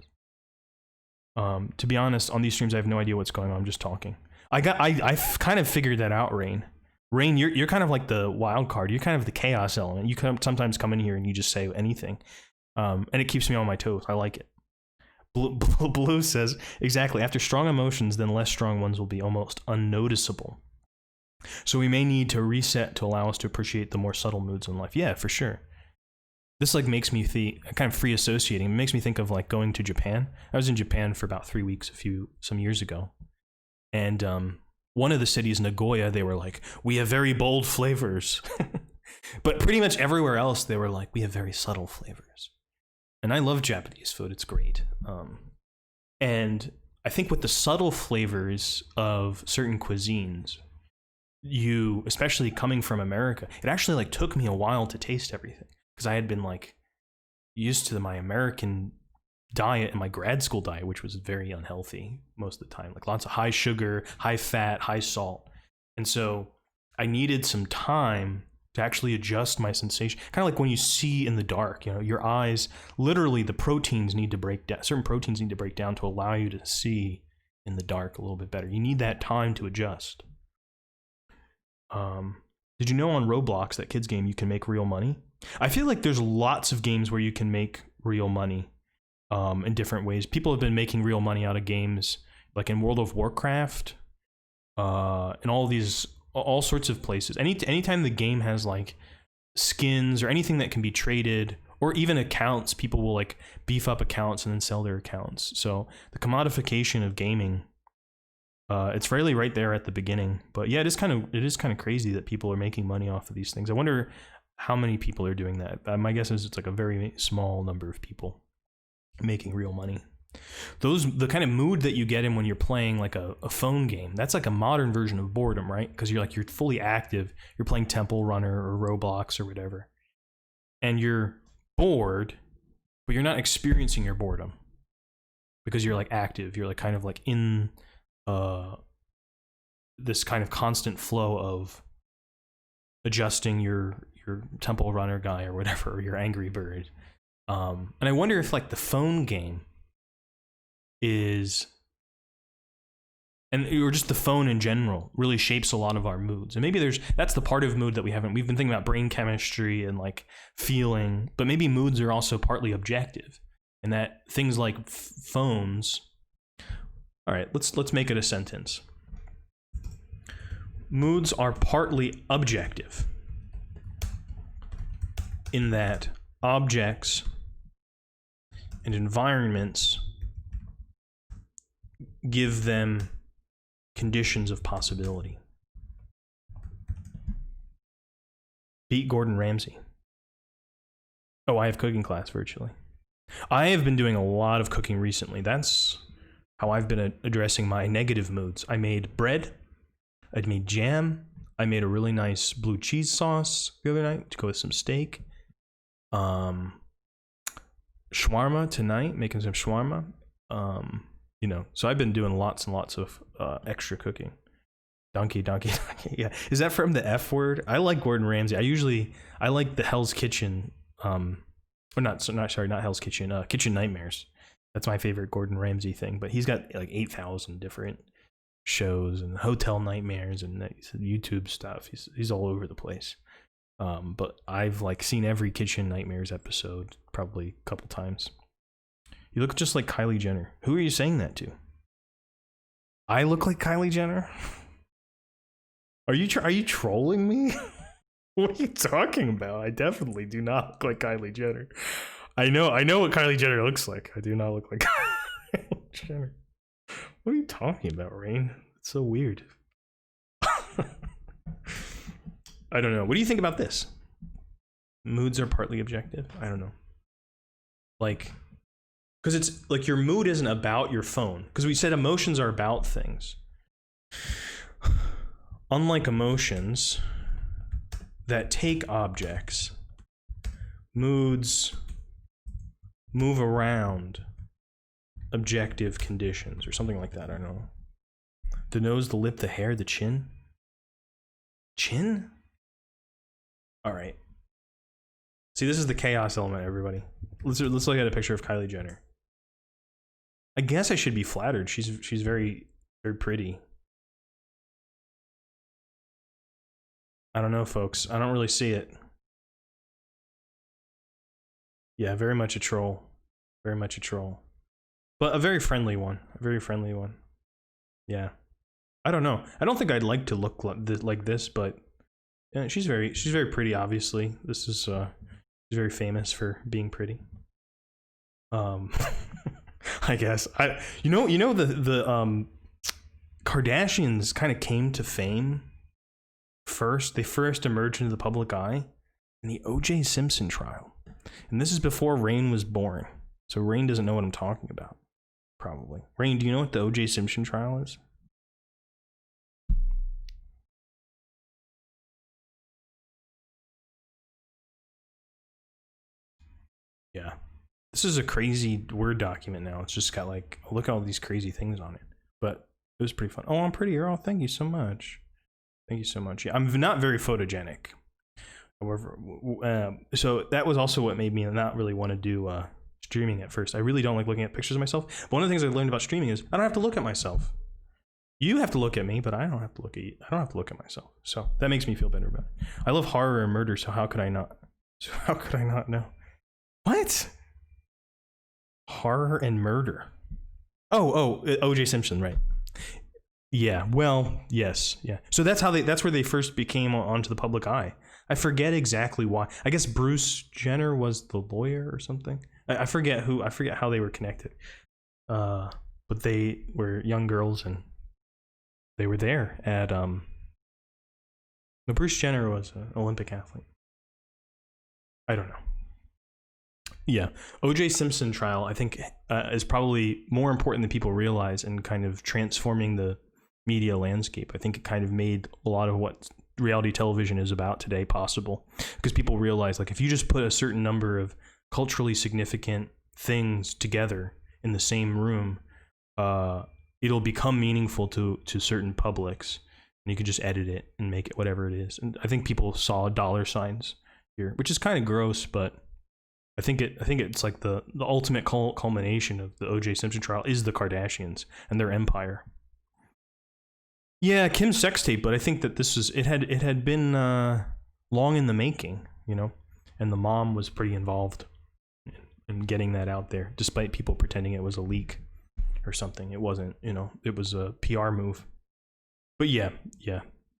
To be honest, on these streams, I have no idea what's going on. I'm just talking. I've kind of figured that out, Rain. Rain, you're kind of like the wild card. You're kind of the chaos element. You sometimes come in here and you just say anything. And it keeps me on my toes. I like it. Blue says, exactly. After strong emotions, then less strong ones will be almost unnoticeable. So we may need to reset to allow us to appreciate the more subtle moods in life. Yeah, for sure. This like makes me kind of free associating. It makes me think of like going to Japan. I was in Japan for about 3 weeks some years ago. And one of the cities, Nagoya, they were like, we have very bold flavors. But pretty much everywhere else, they were like, we have very subtle flavors. And I love Japanese food. It's great. And I think with the subtle flavors of certain cuisines, especially coming from America, it actually like took me a while to taste everything. Because I had been like used to my American diet and my grad school diet, which was very unhealthy most of the time, like lots of high sugar, high fat, high salt. And so I needed some time to actually adjust my sensation. Kind of like when you see in the dark, you know, your eyes, literally the proteins need to break down, certain proteins need to break down to allow you to see in the dark a little bit better. You need that time to adjust. Did you know on Roblox, that kids game, you can make real money? I feel like there's lots of games where you can make real money in different ways. People have been making real money out of games, like in World of Warcraft, and all sorts of places. Anytime the game has like skins or anything that can be traded, or even accounts, people will like beef up accounts and then sell their accounts. So the commodification of gaming, it's rarely right there at the beginning. But yeah, it is kind of crazy that people are making money off of these things. I wonder how many people are doing that. My guess is it's like a very small number of people making real money. The kind of mood that you get in when you're playing like a phone game, that's like a modern version of boredom, right? Because you're fully active. You're playing Temple Runner or Roblox or whatever. And you're bored, but you're not experiencing your boredom. Because you're like active. You're like kind of like in this kind of constant flow of adjusting your Temple Runner guy or whatever, or your Angry Bird. And I wonder if like the phone game or just the phone in general really shapes a lot of our moods. And maybe that's the part of mood that we've been thinking about brain chemistry and like feeling, but maybe moods are also partly objective, and that things like phones All right, let's make it a sentence. Moods are partly objective in that objects and environments give them conditions of possibility. Beat Gordon Ramsay. Oh, I have cooking class virtually. I have been doing a lot of cooking recently. That's how I've been addressing my negative moods. I made bread. I made jam. I made a really nice blue cheese sauce the other night to go with some steak. Shawarma tonight, making some shawarma. You know, so I've been doing lots and lots of extra cooking. Donkey. Yeah, is that from the F word? I like Gordon Ramsay. I like the Hell's Kitchen. Or not Hell's Kitchen. Kitchen Nightmares. That's my favorite Gordon Ramsay thing. But he's got like 8,000 different shows and Hotel Nightmares and YouTube stuff. He's all over the place. But I've like seen every Kitchen Nightmares episode probably a couple times. You look just like Kylie Jenner. Who are you saying that to? I look like Kylie Jenner? Are you trolling me? What are you talking about? I definitely do not look like Kylie Jenner. I know what Kylie Jenner looks like. I do not look like Kylie Jenner. What are you talking about, Rain? It's so weird. I don't know. What do you think about this? Moods are partly objective? I don't know. Like, because it's like your mood isn't about your phone. Because we said emotions are about things. Unlike emotions that take objects, moods move around objective conditions or something like that. I don't know. The nose, the lip, the hair, the chin. Chin? All right. See, this is the chaos element, everybody. Let's look at a picture of Kylie Jenner. I guess I should be flattered. She's very, very pretty. I don't know, folks. I don't really see it. Yeah, very much a troll. Very much a troll. But a very friendly one. A very friendly one. Yeah. I don't know. I don't think I'd like to look like this, but yeah, she's very pretty, obviously. This is she's very famous for being pretty. I guess. You know the Kardashians kind of came to fame first. They first emerged into the public eye in the O.J. Simpson trial. And this is before Rain was born. So Rain doesn't know what I'm talking about. Probably. Rain, do you know what the O.J. Simpson trial is? Yeah. This is a crazy Word document now. It's just got like, look at all these crazy things on it. But it was pretty fun. Oh, I'm prettier. Oh, thank you so much. Thank you so much. Yeah, I'm not very photogenic. However, so that was also what made me not really want to do streaming at first. I really don't like looking at pictures of myself. But one of the things I learned about streaming is I don't have to look at myself. You have to look at me, but I don't have to look at you. I don't have to look at myself. So that makes me feel better about it. I love horror and murder, so how could I not? So how could I not know? What? Horror and murder. Oh, O.J. Simpson, right? Yeah. Well, yes. Yeah. So that's where they first became onto the public eye. I forget exactly why. I guess Bruce Jenner was the lawyer or something. I forget how they were connected. But they were young girls and they were there at no, Bruce Jenner was an Olympic athlete. I don't know. Yeah, O.J. Simpson trial, I think, is probably more important than people realize in kind of transforming the media landscape. I think it kind of made a lot of what reality television is about today possible, because people realize, like, if you just put a certain number of culturally significant things together in the same room, it'll become meaningful to certain publics, and you can just edit it and make it whatever it is. And I think people saw dollar signs here, which is kind of gross, but I think it's like the ultimate culmination of the O.J. Simpson trial is the Kardashians and their empire. Yeah, Kim's sex tape, but I think that it had been long in the making, you know, and the mom was pretty involved in getting that out there, despite people pretending it was a leak or something. It wasn't, you know, it was a PR move. But yeah,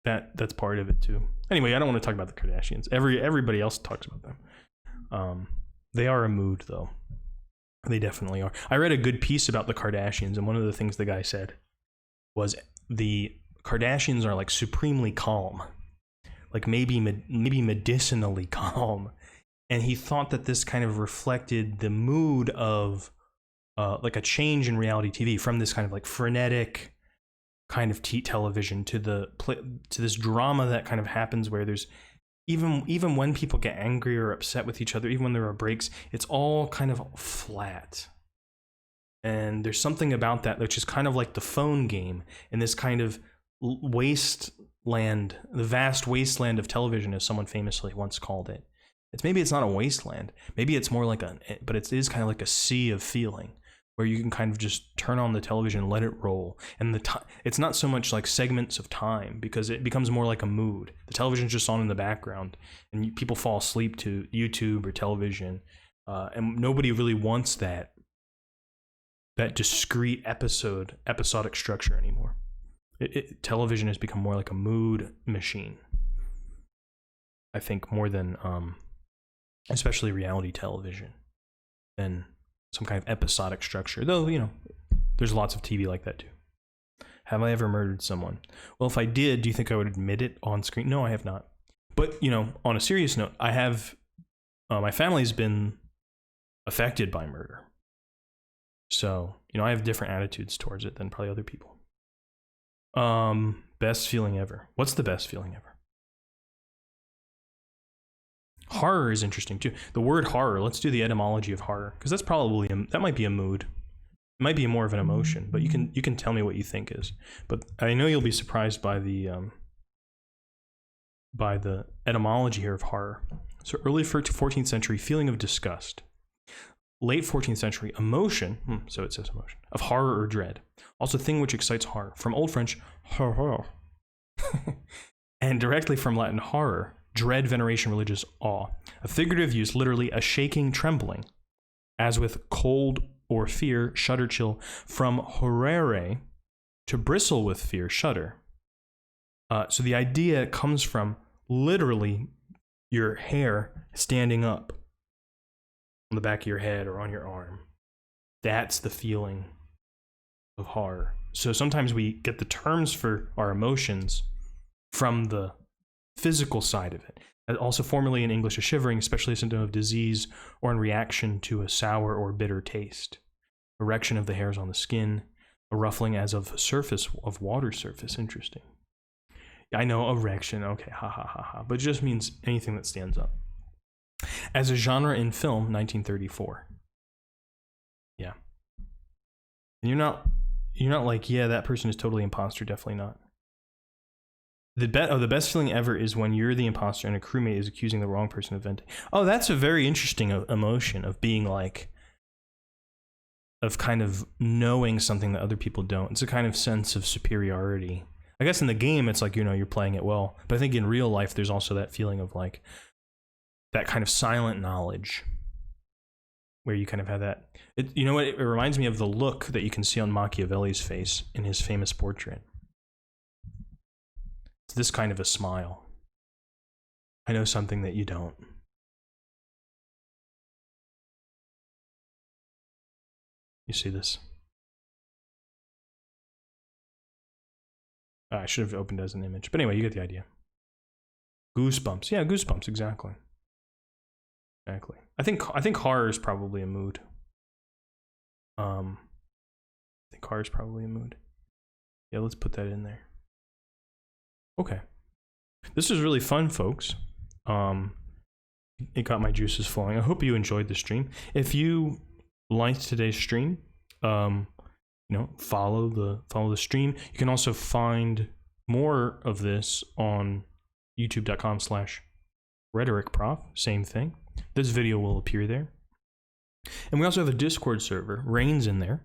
that's part of it too. Anyway, I don't want to talk about the Kardashians. Everybody else talks about them. They are a mood, though. They definitely are. I read a good piece about the Kardashians, and one of the things the guy said was the Kardashians are like supremely calm, like maybe medicinally calm, and he thought that this kind of reflected the mood of like a change in reality TV from this kind of like frenetic kind of television to this drama that kind of happens where there's even when people get angry or upset with each other, even when there are breaks, it's all kind of flat. And there's something about that which is kind of like the phone game in this kind of wasteland, the vast wasteland of television, as someone famously once called it. Maybe it's not a wasteland. Maybe it's more like but it is kind of like a sea of feeling where you can kind of just turn on the television and let it roll. And it's not so much like segments of time, because it becomes more like a mood. The television's just on in the background, and people fall asleep to YouTube or television, and nobody really wants that discrete episodic structure anymore. Television has become more like a mood machine, I think, more than especially reality television, than some kind of episodic structure. Though, you know, there's lots of TV like that too. Have I ever murdered someone? Well, if I did, do you think I would admit it on screen? No, I have not. But, you know, on a serious note, I have, my family's been affected by murder. So, you know, I have different attitudes towards it than probably other people. Best feeling ever. What's the best feeling ever? Horror is interesting too. The word horror, let's do the etymology of horror, because that's probably, that might be a mood. It might be more of an emotion, but you can tell me what you think is. But I know you'll be surprised by the etymology here of horror. So early 14th century, feeling of disgust. Late 14th century, emotion, so it says emotion, of horror or dread. Also thing which excites horror. From Old French, horror. And directly from Latin, horror, dread, veneration, religious awe. A figurative use, literally a shaking, trembling, as with cold or fear, shudder, chill. From horrere, to bristle with fear, shudder. So the idea comes from literally your hair standing up on the back of your head or on your arm. That's the feeling of horror. So sometimes we get the terms for our emotions from the physical side of it. Also formerly in English, a shivering, especially a symptom of disease or in reaction to a sour or bitter taste. Erection of the hairs on the skin, a ruffling as of surface of water surface. Interesting. I know, erection, okay, ha ha ha ha, but it just means anything that stands up. As a genre in film, 1934. Yeah. And you're not like, yeah, that person is totally imposter, definitely not. The best feeling ever is when you're the imposter and a crewmate is accusing the wrong person of venting. Oh, that's a very interesting emotion of being like, of kind of knowing something that other people don't. It's a kind of sense of superiority. I guess in the game, it's like, you know, you're playing it well. But I think in real life, there's also that feeling of like, that kind of silent knowledge where you kind of have that. You know what? It reminds me of the look that you can see on Machiavelli's face in his famous portrait. It's this kind of a smile. I know something that you don't. You see this? I should have opened as an image. But anyway, you get the idea. Goosebumps. Yeah, goosebumps, exactly. Exactly. I think horror is probably a mood. I think horror is probably a mood. Yeah, let's put that in there. Okay. This was really fun, folks. It got my juices flowing. I hope you enjoyed the stream. If you liked today's stream, you know, follow the stream. You can also find more of this on youtube.com/rhetoricprof. Same thing. This video will appear there. And we also have a Discord server. Rain's in there.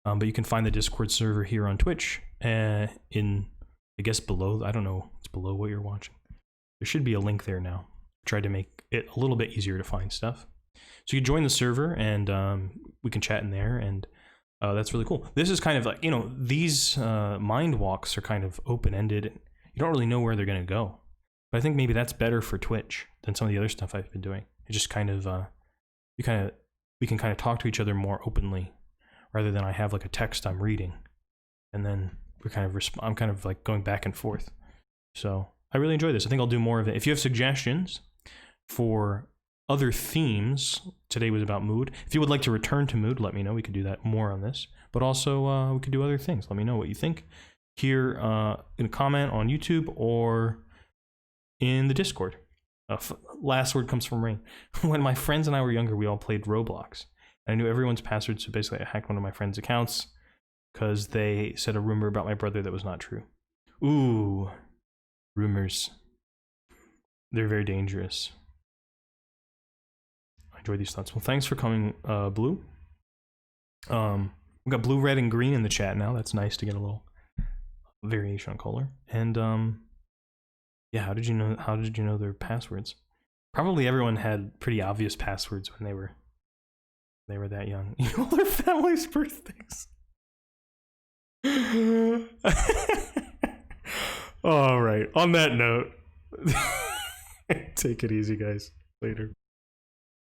But you can find the Discord server here on Twitch in, I guess, below. I don't know. It's below what you're watching. There should be a link there now. I tried to make it a little bit easier to find stuff. So you can join the server and we can chat in there. And That's really cool. This is kind of like, these mind walks are kind of open-ended. You don't really know where they're going to go. But I think maybe that's better for Twitch than some of the other stuff I've been doing. It just kind of, we can kind of talk to each other more openly, rather than I have like a text I'm reading, and then we're kind of I'm kind of like going back and forth. So I really enjoy this. I think I'll do more of it. If you have suggestions for other themes, today was about mood. If you would like to return to mood, let me know. We could do that more on this. But also, we could do other things. Let me know what you think here in a comment on YouTube or in the Discord. Last word comes from Rain. When my friends and I were younger, we all played Roblox. I knew everyone's password, so basically I hacked one of my friends' accounts because they said a rumor about my brother that was not true. Ooh, rumors. They're very dangerous. I enjoy these thoughts. Well, thanks for coming, Blue. We got blue, red, and green in the chat now. That's nice to get a little variation on color. And yeah, how did you know their passwords? Probably everyone had pretty obvious passwords when they were that young. You know their family's birthdays. All right. On that note, take it easy, guys. Later.